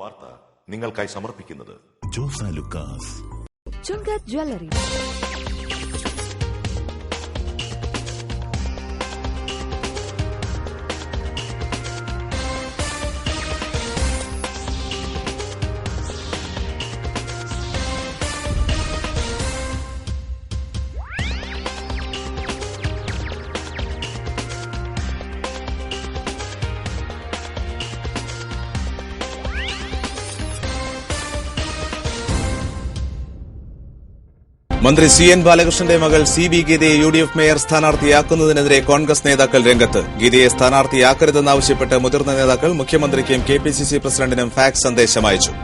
വാർത്ത നിങ്ങൾക്കായി സമർപ്പിക്കുന്നത് ജോസ ലുക്കാസ് ചുങ്കത് ജ്വല്ലറി. മന്ത്രി CN ബാലകൃഷ്ണന്റെ മകൾ CB ഗീതയെ UDF മേയർ സ്ഥാനാർത്ഥിയാക്കുന്നതിനെതിരെ കോൺഗ്രസ് നേതാക്കൾ രംഗത്ത്. ഗീതയെ സ്ഥാനാർത്ഥിയാക്കരുതെന്നാവശ്യപ്പെട്ട് മുതിർന്ന നേതാക്കൾ മുഖ്യമന്ത്രിക്കും KPCC പ്രസിഡന്റിനും ഫാക്സ് സന്ദേശം അയച്ചു.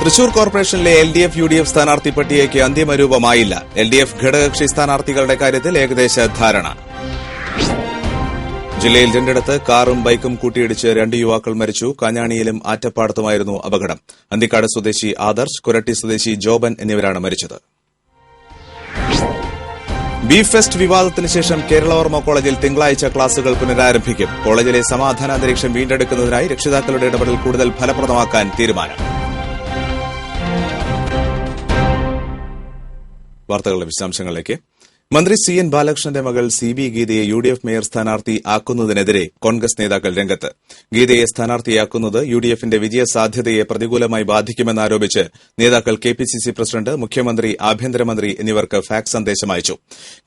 തൃശൂർ കോർപ്പറേഷനിലെ LDF UDF സ്ഥാനാർത്ഥി പട്ടികയ്ക്ക് അന്തിമ രൂപമായില്ല. LDF ഘടകകക്ഷി സ്ഥാനാർത്ഥികളുടെ കാര്യത്തിൽ ഏകദേശ ധാരണ. ജില്ലയിൽ രണ്ടിടത്ത് കാറും ബൈക്കും കൂട്ടിയിടിച്ച് 2 യുവാക്കൾ മരിച്ചു. കാഞ്ഞാണിയിലും ആറ്റപ്പാടത്തുമായിരുന്നു അപകടം. അന്തിക്കാട് സ്വദേശി ആദർശ്, കുരട്ടി സ്വദേശി ജോബൻ എന്നിവരാണ് മരിച്ചത്. ബീഫ് ഫെസ്റ്റ് വിവാദത്തിന് ശേഷം കേരളവർമ്മ കോളേജിൽ തിങ്കളാഴ്ച ക്ലാസുകൾ പുനരാരംഭിക്കും. കോളേജിലെ സമാധാനാന്തരീക്ഷം വീണ്ടെടുക്കുന്നതിനായി രക്ഷിതാക്കളുടെ ഇടപെടൽ കൂടുതൽ ഫലപ്രദമാക്കാൻ തീരുമാനം. വാർത്തകളുടെ വിശദാംശങ്ങളിലേക്ക്. മന്ത്രി CN ബാലകൃഷ്ണന്റെ മകൾ CB ഗീതയെ UDF മേയർ സ്ഥാനാർത്ഥി ആക്കുന്നതിനെതിരെ കോൺഗ്രസ് നേതാക്കൾ രംഗത്ത്. ഗീതയെ സ്ഥാനാർത്ഥിയാക്കുന്നത് UDFന്റെ വിജയസാധ്യതയെ പ്രതികൂലമായി ബാധിക്കുമെന്നാരോപിച്ച് നേതാക്കൾ KPCC പ്രസിഡന്റ്, മുഖ്യമന്ത്രി, ആഭ്യന്തരമന്ത്രി എന്നിവർക്ക് ഫാക്സ് സന്ദേശം അയച്ചു.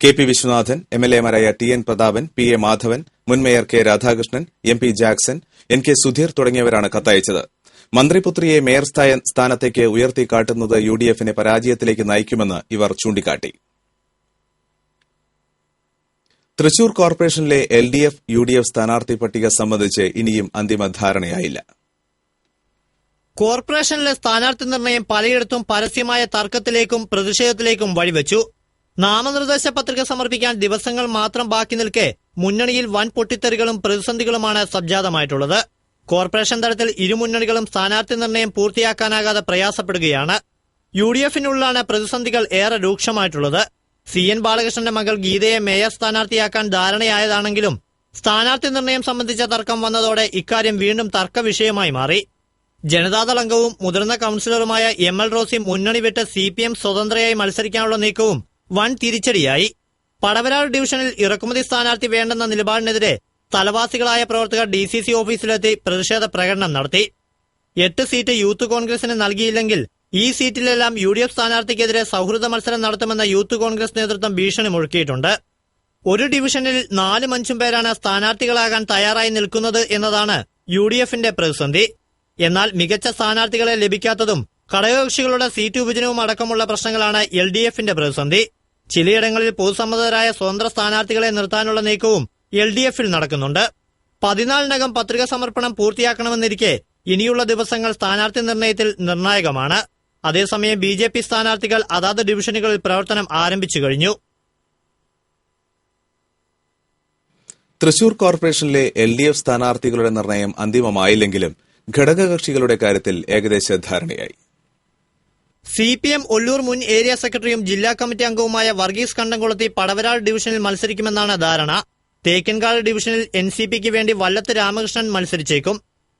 KP Viswanathan, MLAമാരായ TN Prathapan, PA Madhavan, മുൻ mayor K Radhakrishnan, MP Jackson, NK Sudheer തുടങ്ങിയവരാണ് കത്തയച്ചത്. മന്ത്രിപുത്രിയെ മേയർ സ്ഥാനത്തേക്ക് ഉയർത്തിക്കാട്ടുന്നത് UDFനെ പരാജയത്തിലേക്ക് നയിക്കുമെന്ന് ഇവർ ചൂണ്ടിക്കാട്ടി. തൃശൂർ കോർപ്പറേഷനിലെ LDF UDF സ്ഥാനാർത്ഥി പട്ടിക സംബന്ധിച്ച് ഇനിയും അന്തിമ ധാരണയായില്ല. കോർപ്പറേഷനിലെ സ്ഥാനാർത്ഥി നിർണയം പലയിടത്തും പരസ്യമായ തർക്കത്തിലേക്കും പ്രതിഷേധത്തിലേക്കും വഴിവെച്ചു. നാമനിർദ്ദേശ പത്രിക സമർപ്പിക്കാൻ ദിവസങ്ങൾ മാത്രം ബാക്കി നിൽക്കെ മുന്നണിയിൽ വൻ പൊട്ടിത്തെറികളും പ്രതിസന്ധികളുമാണ് സംജാതമായിട്ടുള്ളത്. കോർപ്പറേഷൻ തലത്തിൽ ഇരുമുന്നണികളും സ്ഥാനാർത്ഥി നിർണയം പൂർത്തിയാക്കാനാകാതെ പ്രയാസപ്പെടുകയാണ്. UDFനുള്ളിലാണ് പ്രതിസന്ധികൾ ഏറെ രൂക്ഷമായിട്ടുള്ളത്. CN ബാലകൃഷ്ണന്റെ മകൾ ഗീതയെ മേയർ സ്ഥാനാർത്ഥിയാക്കാൻ ധാരണയായതാണെങ്കിലും സ്ഥാനാർത്ഥി നിർണയം സംബന്ധിച്ച തർക്കം വന്നതോടെ ഇക്കാര്യം വീണ്ടും തർക്ക വിഷയമായി മാറി. ജനതാദൾ അംഗവും മുതിർന്ന കൌൺസിലറുമായ ML റോസി മുന്നണി വിട്ട് CPM സ്വതന്ത്രയായി മത്സരിക്കാനുള്ള നീക്കവും വൻ തിരിച്ചടിയായി. പടവരാൾ ഡിവിഷനിൽ ഇറക്കുമതി സ്ഥാനാർത്ഥി വേണ്ടെന്ന നിലപാടിനെതിരെ സ്ഥലവാസികളായ പ്രവർത്തകർ DCC ഓഫീസിലെത്തി പ്രതിഷേധ പ്രകടനം നടത്തി. 8 സീറ്റ് യൂത്ത് കോൺഗ്രസിന് നൽകിയില്ലെങ്കിൽ ഈ സീറ്റിലെല്ലാം UDF സ്ഥാനാർത്ഥിക്കെതിരെ സൌഹൃദ മത്സരം നടത്തുമെന്ന യൂത്ത് കോൺഗ്രസ് നേതൃത്വം ഭീഷണി മുഴക്കിയിട്ടുണ്ട്. ഒരു ഡിവിഷനിൽ 4-5 പേരാണ് സ്ഥാനാർത്ഥികളാകാൻ തയ്യാറായി നിൽക്കുന്നത് എന്നതാണ് UDFന്റെ പ്രതിസന്ധി. എന്നാൽ മികച്ച സ്ഥാനാർത്ഥികളെ ലഭിക്കാത്തതും ഘടകകക്ഷികളുടെ സീറ്റ് വിഭജനവും അടക്കമുള്ള പ്രശ്നങ്ങളാണ് LDFന്റെ പ്രതിസന്ധി. ചിലയിടങ്ങളിൽ പൊതുസമ്മതരായ സ്വതന്ത്ര സ്ഥാനാർത്ഥികളെ നിർത്താനുള്ള നീക്കവും LDFൽ നടക്കുന്നുണ്ട്. 14-നകം പത്രിക സമർപ്പണം പൂർത്തിയാക്കണമെന്നിരിക്കെ ഇനിയുള്ള ദിവസങ്ങൾ സ്ഥാനാർത്ഥി നിർണയത്തിൽ നിർണായകമാണ്. അതേസമയം BJP സ്ഥാനാർത്ഥികൾ അതാത് ഡിവിഷനുകളിൽ പ്രവർത്തനം ആരംഭിച്ചു കഴിഞ്ഞു. തൃശൂർ കോർപ്പറേഷനിലെ LDF സ്ഥാനാർത്ഥികളുടെ നിർണയം അന്തിമമായില്ലെങ്കിലും ഘടകകക്ഷികളുടെ കാര്യത്തിൽ ഏകദേശ ധാരണയായി. CPM ഒല്ലൂർ മുൻ ഏരിയ സെക്രട്ടറിയും ജില്ലാ കമ്മിറ്റി അംഗവുമായ വർഗീസ് കണ്ടംകുളത്തി പടവരാൾ ഡിവിഷനിൽ മത്സരിക്കുമെന്നാണ് ധാരണ. തേക്കൻകാട് ഡിവിഷനിൽ NCPക്ക് വേണ്ടി വല്ലത്ത് രാമകൃഷ്ണൻ മത്സരിച്ചേക്കും.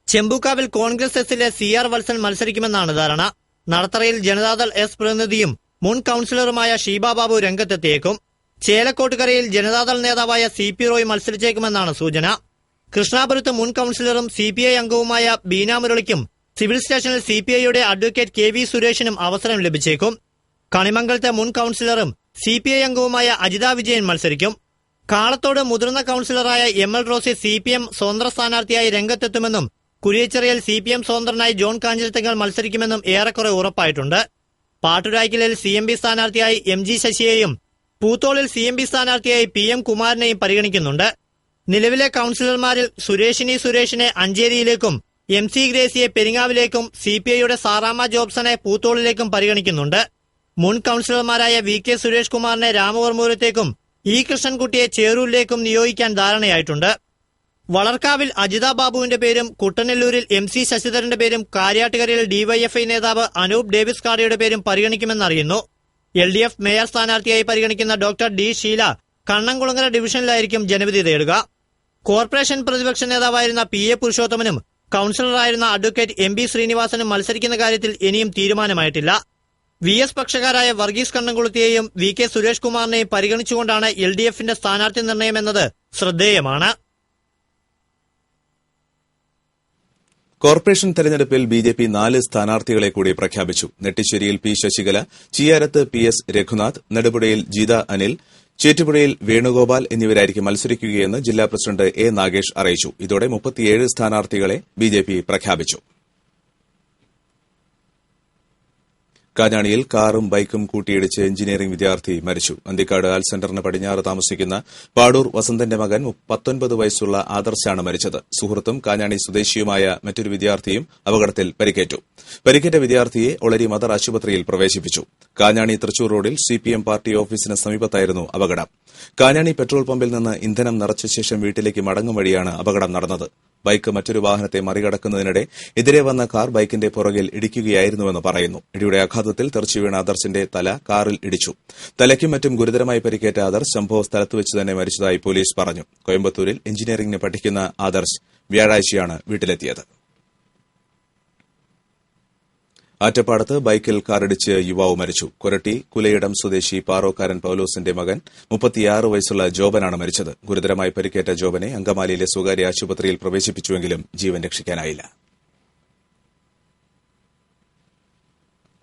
ചെമ്പൂക്കാവിൽ കോൺഗ്രസ് എസിലെ CR വത്സൻ മത്സരിക്കുമെന്നാണ് ധാരണ. നടത്തറയിൽ ജനതാദൾ S പ്രതിനിധിയും മുൻ കൌൺസിലറുമായ ഷീബ ബാബു രംഗത്തെത്തിയേക്കും. ചേലക്കോട്ടുകരയിൽ ജനതാദൾ നേതാവായ CP റോയ് മത്സരിച്ചേക്കുമെന്നാണ് സൂചന. കൃഷ്ണാപുരത്ത് മുൻ കൌൺസിലറും CPI അംഗവുമായ ബീന മുരളിക്കും സിവിൽ സ്റ്റേഷനിൽ CPIയുടെ അഡ്വക്കേറ്റ് KV സുരേഷിനും അവസരം ലഭിച്ചേക്കും. കണിമംഗലത്തെ മുൻ കൌൺസിലറും CPI അംഗവുമായ അജിത വിജയൻ മത്സരിക്കും. കാളത്തോട് മുതിർന്ന കൌൺസിലറായ ML റോസി CPM സ്വതന്ത്ര സ്ഥാനാർത്ഥിയായി രംഗത്തെത്തുമെന്നും കുരിയച്ചിറയിൽ CPM സ്വതന്ത്രനായി ജോൺ കാഞ്ഞിരത്തങ്ങൾ മത്സരിക്കുമെന്നും ഏറെക്കുറെ ഉറപ്പായിട്ടുണ്ട്. പാട്ടുരായ്ക്കലിൽ CMB സ്ഥാനാർത്ഥിയായി MG ശശിയെയും പൂത്തോളിൽ CMB സ്ഥാനാർത്ഥിയായി PM കുമാരനെയും പരിഗണിക്കുന്നുണ്ട്. നിലവിലെ കൌൺസിലർമാരിൽ സുരേഷിനെ അഞ്ചേരിയിലേക്കും MC ഗ്രേസിയെ പെരിങ്ങാവിലേക്കും CPIയുടെ സാറാമ ജോബ്സനെ പൂത്തോളിലേക്കും പരിഗണിക്കുന്നുണ്ട്. മുൻ കൌൺസിലർമാരായ VK സുരേഷ് കുമാറിനെ രാമവർമ്മപുരത്തേക്കും E കൃഷ്ണൻകുട്ടിയെ ചേറൂരിലേക്കും നിയോഗിക്കാൻ ധാരണയായിട്ടുണ്ട്. വളർക്കാവിൽ അജിത ബാബുവിന്റെ പേരും കുട്ടനെല്ലൂരിൽ MC ശശിധരന്റെ പേരും കാര്യാട്ടുകരയിൽ DYFI നേതാവ് അനൂപ് ഡേവിസ് കാർഡിയുടെ പേരും പരിഗണിക്കുമെന്നറിയുന്നു. LDF മേയർ സ്ഥാനാർത്ഥിയായി പരിഗണിക്കുന്ന ഡോക്ടർ D ഷീല കണ്ണംകുളങ്ങര ഡിവിഷനിലായിരിക്കും ജനവിധി തേടുക. കോർപ്പറേഷൻ പ്രതിപക്ഷ നേതാവായിരുന്ന PA പുരുഷോത്തമനും കൌൺസിലറായിരുന്ന അഡ്വക്കേറ്റ് MB ശ്രീനിവാസനും മത്സരിക്കുന്ന കാര്യത്തിൽ ഇനിയും തീരുമാനമായിട്ടില്ല. VS പക്ഷക്കാരായ വർഗീസ് കണ്ണംകുളത്തിയെയും VK സുരേഷ് കുമാറിനെയും പരിഗണിച്ചുകൊണ്ടാണ് LDFന്റെ സ്ഥാനാർത്ഥി നിർണയം എന്നത് ശ്രദ്ധേയമാണ്. കോർപ്പറേഷൻ തെരഞ്ഞെടുപ്പിൽ BJP 4 സ്ഥാനാർത്ഥികളെ കൂടി പ്രഖ്യാപിച്ചു. നെട്ടിശ്ശേരിയിൽ P. ശശികല, ചിയാരത്ത് PS രഘുനാഥ്, നെടുപുഴയിൽ ജീത അനിൽ, ചേറ്റുപുഴയിൽ വേണുഗോപാൽ എന്നിവരായിരിക്കും മത്സരിക്കുകയെന്ന് ജില്ലാ പ്രസിഡന്റ് A. നാഗേഷ് അറിയിച്ചു. ഇതോടെ 37 സ്ഥാനാർത്ഥികളെ BJP പ്രഖ്യാപിച്ചു. കാഞ്ഞാണിയിൽ കാറും ബൈക്കും കൂട്ടിയിടിച്ച് എഞ്ചിനീയറിംഗ് വിദ്യാർത്ഥി മരിച്ചു. അന്തിക്കാട് ആൽ സെന്ററിന് പടിഞ്ഞാറ് താമസിക്കുന്ന പാടൂർ വസന്തന്റെ മകൻ 19 വയസ്സുള്ള ആദർശാണ് മരിച്ചത്. സുഹൃത്തും കാഞ്ഞാണി സ്വദേശിയുമായ മറ്റൊരു വിദ്യാർത്ഥിയും അപകടത്തിൽ പരിക്കേറ്റു. പരിക്കേറ്റ വിദ്യാർത്ഥിയെ ഒളരി മദർ ആശുപത്രിയിൽ പ്രവേശിപ്പിച്ചു. കാഞ്ഞാണി തൃശൂർ റോഡിൽ CPM പാർട്ടി ഓഫീസിന് സമീപത്തായിരുന്നു അപകടം. കാഞ്ഞാണി പെട്രോൾ പമ്പിൽ നിന്ന് ഇന്ധനം നിറച്ച ശേഷം വീട്ടിലേക്ക് മടങ്ങും വഴിയാണ് അപകടം നടന്നത്. ബൈക്ക് മറ്റൊരു വാഹനത്തെ മറികടക്കുന്നതിനിടെ എതിരെ വന്ന കാർ ബൈക്കിന്റെ പുറകിൽ ഇടിക്കുകയായിരുന്നുവെന്ന് പറയുന്നു. ഇടിയുടെ ആഘാതത്തിൽ തെറിച്ചുവീണ ആദർശിന്റെ തല കാറിൽ ഇടിച്ചു. തലയ്ക്കും മറ്റും ഗുരുതരമായി പരിക്കേറ്റ ആദർശ് സംഭവ സ്ഥലത്തുവെച്ച് തന്നെ മരിച്ചതായി പോലീസ് പറഞ്ഞു. കോയമ്പത്തൂരിൽ എഞ്ചിനീയറിംഗിന് പഠിക്കുന്ന ആദർശ് വ്യാഴാഴ്ചയാണ് വീട്ടിലെത്തിയത്. ആറ്റപ്പാടത്ത് ബൈക്കിൽ കാറിടിച്ച് യുവാവ് മരിച്ചു. കൊരട്ടി കുലയിടം സ്വദേശി പാറോക്കാരൻ പൌലോസിന്റെ മകൻ 36 വയസ്സുള്ള ജോബനാണ് മരിച്ചത്. ഗുരുതരമായി പരിക്കേറ്റ ജോബനെ അങ്കമാലിയിലെ സ്വകാര്യ ആശുപത്രിയിൽ പ്രവേശിപ്പിച്ചുവെങ്കിലും ജീവൻ രക്ഷിക്കാനായില്ല.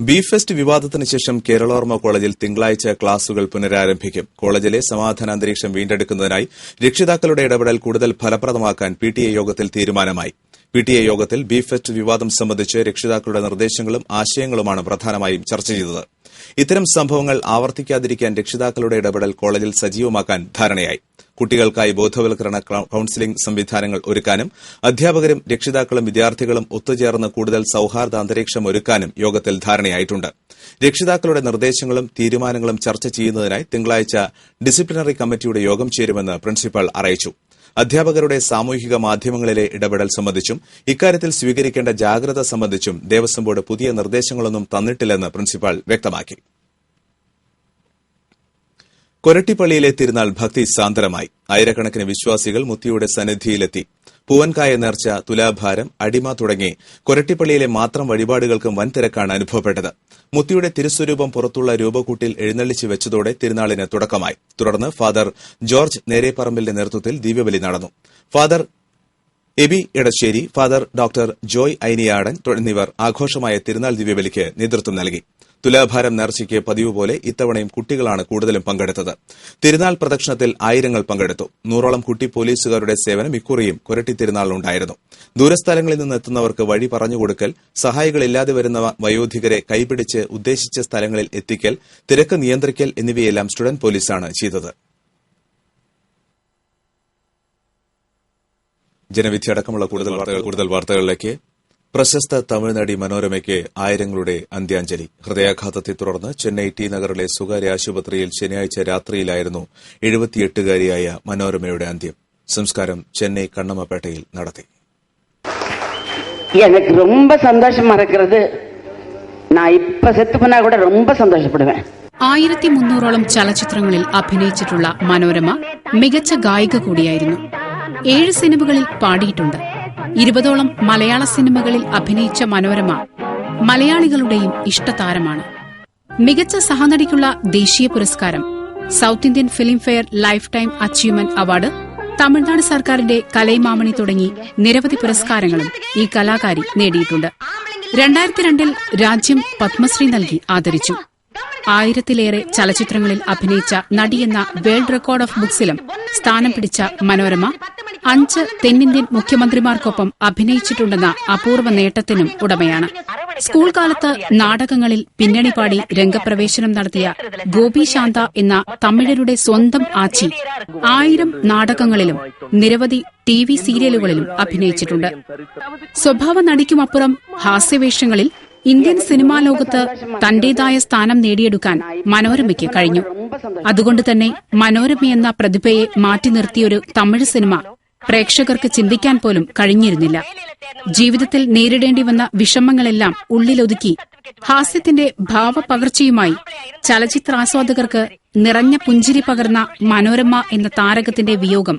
ബീഫ് ഫെസ്റ്റ് വിവാദത്തിന് ശേഷം കേരളോർമ്മ കോളേജിൽ തിങ്കളാഴ്ച ക്ലാസുകൾ പുനരാരംഭിക്കും. കോളേജിലെ സമാധാനാന്തരീക്ഷം വീണ്ടെടുക്കുന്നതിനായി രക്ഷിതാക്കളുടെ ഇടപെടൽ കൂടുതൽ ഫലപ്രദമാക്കാൻ PTA യോഗത്തിൽ തീരുമാനമായി. PTA യോഗത്തിൽ ബീഫ് ഫെസ്റ്റ് വിവാദം സംബന്ധിച്ച് രക്ഷിതാക്കളുടെ നിർദ്ദേശങ്ങളും ആശയങ്ങളുമാണ് പ്രധാനമായും ചർച്ച ചെയ്തത്. ഇത്തരം സംഭവങ്ങൾ ആവർത്തിക്കാതിരിക്കാൻ രക്ഷിതാക്കളുടെ ഇടപെടൽ കോളേജിൽ സജീവമാക്കാൻ ധാരണയായി. കുട്ടികൾക്കായി ബോധവൽക്കരണ കൌൺസിലിംഗ് സംവിധാനങ്ങൾ ഒരുക്കാനും അധ്യാപകരും രക്ഷിതാക്കളും വിദ്യാർത്ഥികളും ഒത്തുചേർന്ന് കൂടുതൽ സൌഹാർദ്ദ അന്തരീക്ഷം ഒരുക്കാനും യോഗത്തിൽ ധാരണയായിട്ടുണ്ട്. രക്ഷിതാക്കളുടെ നിർദ്ദേശങ്ങളും തീരുമാനങ്ങളും ചർച്ച ചെയ്യുന്നതിനായി തിങ്കളാഴ്ച ഡിസിപ്ലിനറി കമ്മിറ്റിയുടെ യോഗം ചേരുമെന്ന് പ്രിൻസിപ്പൽ അറിയിച്ചു. അധ്യാപകരുടെ സാമൂഹിക മാധ്യമങ്ങളിലെ ഇടപെടൽ സംബന്ധിച്ചും ഇക്കാര്യത്തിൽ സ്വീകരിക്കേണ്ട ജാഗ്രത സംബന്ധിച്ചും ദേവസ്വം ബോർഡ് പുതിയ നിർദ്ദേശങ്ങളൊന്നും തന്നിട്ടില്ലെന്ന് പ്രിൻസിപ്പൽ വ്യക്തമാക്കി. കൊരട്ടിപ്പള്ളിയിലെ തിരുനാൾ ഭക്തി സാന്ദ്രമായി. ആയിരക്കണക്കിന് വിശ്വാസികൾ മുത്തിയുടെ സന്നിധിയിലെത്തി. പൂവൻകായ നേർച്ച, തുലാഭാരം, അടിമ തുടങ്ങി കൊരട്ടിപ്പള്ളിയിലെ മാത്രം വഴിപാടുകൾക്കും വൻ തിരക്കാണ് അനുഭവപ്പെട്ടത്. മുത്തിയുടെ തിരുസ്വരൂപം പുറത്തുള്ള രൂപക്കൂട്ടിൽ എഴുന്നള്ളിച്ച് വെച്ചതോടെ തിരുനാളിന് തുടക്കമായി. തുടർന്ന് ഫാദർ ജോർജ് നേരേപ്പറമ്പിലിന്റെ നേതൃത്വത്തിൽ ദിവ്യബലി നടന്നു. Father Eby Edassery, father doctor Joy Ainiyadan എന്നിവർ ആഘോഷമായ തിരുനാൾ ദിവ്യബലിക്ക് നേതൃത്വം നൽകി. തുലാഭാരം നേർച്ചയ്ക്ക് പതിവ് പോലെ ഇത്തവണയും കുട്ടികളാണ് കൂടുതലും പങ്കെടുത്തത്. തിരുനാൾ പ്രദക്ഷിണത്തിൽ ആയിരങ്ങൾ പങ്കെടുത്തു. 100ഓളം കുട്ടി പോലീസുകാരുടെ സേവനം ഇക്കുറിയും കൊരട്ടി തിരുനാളിലുണ്ടായിരുന്നു. ദൂരസ്ഥലങ്ങളിൽ നിന്ന് എത്തുന്നവർക്ക് വഴി പറഞ്ഞുകൊടുക്കൽ, സഹായികളില്ലാതെ വരുന്ന വയോധികരെ കൈപിടിച്ച് ഉദ്ദേശിച്ച സ്ഥലങ്ങളിൽ എത്തിക്കൽ, തിരക്ക് നിയന്ത്രിക്കൽ എന്നിവയെല്ലാം സ്റ്റുഡന്റ് പോലീസാണ് ചെയ്തത്. ജനവിധി അടക്കമുള്ള കൂടുതൽ വാർത്തകളിലേക്ക്. പ്രശസ്ത തമിഴ് നടി മനോരമയ്ക്ക് ആയിരങ്ങളുടെ അന്ത്യാഞ്ജലി. ഹൃദയാഘാതത്തെ തുടർന്ന് ചെന്നൈ ടി നഗറിലെ സ്വകാര്യ ആശുപത്രിയിൽ ശനിയാഴ്ച രാത്രിയിലായിരുന്നു 78-കാരിയായ മനോരമയുടെ അന്ത്യം. സംസ്കാരം ചെന്നൈ കണ്ണമ്മപേട്ടയിൽ നടത്തി. எனக்கு ரொம்ப சந்தோஷமா இருக்கிறது. நான் இப்ப செத்து போனா கூட ரொம்ப சந்தோஷப்படுவேன். 1300ഓളം ചലച്ചിത്രങ്ങളിൽ അഭിനയിച്ചിട്ടുള്ള മനോരമ മികച്ച ഗായിക കൂടിയായിരുന്നു. 7 സിനിമകളിൽ പാടിയിട്ടുണ്ട്. 20ഓളം മലയാള സിനിമകളിൽ അഭിനയിച്ച മനോരമ മലയാളികളുടെയും ഇഷ്ടതാരമാണ്. മികച്ച സഹനടിക്കുള്ള ദേശീയ പുരസ്കാരം, south Indian film fair life time achievement award, Tamil Nadu സർക്കാരിന്റെ കലൈമാമണി തുടങ്ങി നിരവധി പുരസ്കാരങ്ങളും ഈ കലാകാരി നേടിയിട്ടുണ്ട്. 2002-ൽ രാജ്യം പത്മശ്രീ നൽകി ആദരിച്ചു. 1000-ലേറെ ചലച്ചിത്രങ്ങളിൽ അഭിനയിച്ച നടിയെന്ന വേൾഡ് റെക്കോർഡ് ഓഫ് ബുക്സിലും സ്ഥാനം പിടിച്ച മനോരമ 5 തെന്നിന്ത്യൻ മുഖ്യമന്ത്രിമാർക്കൊപ്പം അഭിനയിച്ചിട്ടുണ്ടെന്ന അപൂർവ നേട്ടത്തിനും ഉടമയാണ്. സ്കൂൾ കാലത്ത് നാടകങ്ങളിൽ പിന്നണി പാടി രംഗപ്രവേശനം നടത്തിയ ഗോപി ശാന്ത എന്ന തമിഴരുടെ സ്വന്തം ആച്ചി 1000 നാടകങ്ങളിലും നിരവധി TV സീരിയലുകളിലും അഭിനയിച്ചിട്ടുണ്ട്. സ്വഭാവ നടിക്കുമപ്പുറം ഹാസ്യവേഷങ്ങളിൽ ഇന്ത്യൻ സിനിമാ ലോകത്ത് തന്റേതായ സ്ഥാനം നേടിയെടുക്കാൻ മനോരമയ്ക്ക് കഴിഞ്ഞു. അതുകൊണ്ടുതന്നെ മനോരമയെന്ന പ്രതിഭയെ മാറ്റി നിർത്തിയൊരു തമിഴ് സിനിമ പ്രേക്ഷകർക്ക് ചിന്തിക്കാൻ പോലും കഴിഞ്ഞിരുന്നില്ല. ജീവിതത്തിൽ നേരിടേണ്ടി വന്ന വിഷമങ്ങളെല്ലാം ഉള്ളിലൊതുക്കി ഹാസ്യത്തിന്റെ ഭാവപകർച്ചയുമായി ചലച്ചിത്രാസ്വാദകർക്ക് നിറഞ്ഞ പുഞ്ചിരി പകർന്ന മനോരമ എന്ന താരകത്തിന്റെ വിയോഗം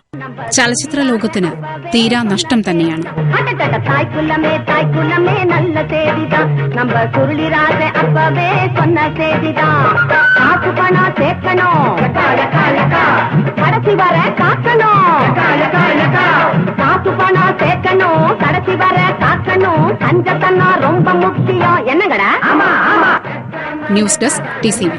ചലച്ചിത്ര ലോകത്തിന് തീരാ നഷ്ടം തന്നെയാണ്. News desk TCV.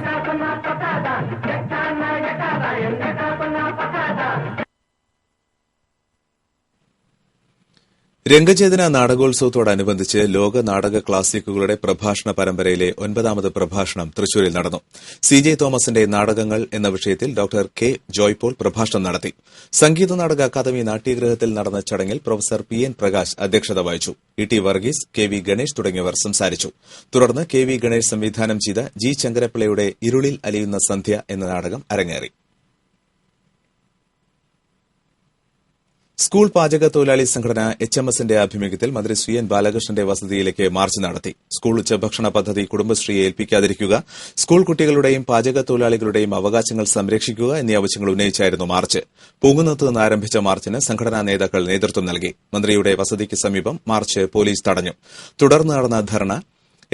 രംഗചേതന നാടകോത്സവത്തോടനുബന്ധിച്ച് ലോക നാടക ക്ലാസിക്കുകളുടെ പ്രഭാഷണ പരമ്പരയിലെ 9ാമത് പ്രഭാഷണം തൃശൂരിൽ നടന്നു. CJ തോമസിന്റെ നാടകങ്ങൾ എന്ന വിഷയത്തിൽ ഡോക്ടർ K. ജോയ്പോൾ പ്രഭാഷണം നടത്തി. സംഗീത നാടക അക്കാദമി നാട്യഗൃഹത്തിൽ നടന്ന ചടങ്ങിൽ പ്രൊഫസർ PN പ്രകാശ് അധ്യക്ഷത വഹിച്ചു. ET വർഗീസ്, KV ഗണേഷ് തുടങ്ങിയവർ സംസാരിച്ചു. തുടർന്ന് KV ഗണേഷ് സംവിധാനം ചെയ്ത G. ശങ്കരപ്പിള്ളയുടെ ഇരുളിൽ അലിയുന്ന സന്ധ്യ എന്ന നാടകം അരങ്ങേറി. സ്കൂൾ പാചക തൊഴിലാളി സംഘടന HMSന്റെ ആഭിമുഖ്യത്തിൽ മന്ത്രി CN ബാലകൃഷ്ണന്റെ വസതിയിലേക്ക് മാർച്ച് നടത്തി. സ്കൂൾ ഉച്ചഭക്ഷണ പദ്ധതി കുടുംബശ്രീയെ ഏൽപ്പിക്കാതിരിക്കുക, സ്കൂൾ കുട്ടികളുടെയും പാചക തൊഴിലാളികളുടെയും അവകാശങ്ങൾ സംരക്ഷിക്കുക എന്നീ ആവശ്യങ്ങൾ ഉന്നയിച്ചായിരുന്നു മാർച്ച്. പൂങ്കുന്നത്ത് നിന്ന് ആരംഭിച്ച മാർച്ചിന് സംഘടനാ നേതാക്കൾ നേതൃത്വം നൽകി. മന്ത്രിയുടെ വസതിക്ക് സമീപം മാർച്ച് പോലീസ് തടഞ്ഞു. തുടർന്ന് നടന്ന ധർണ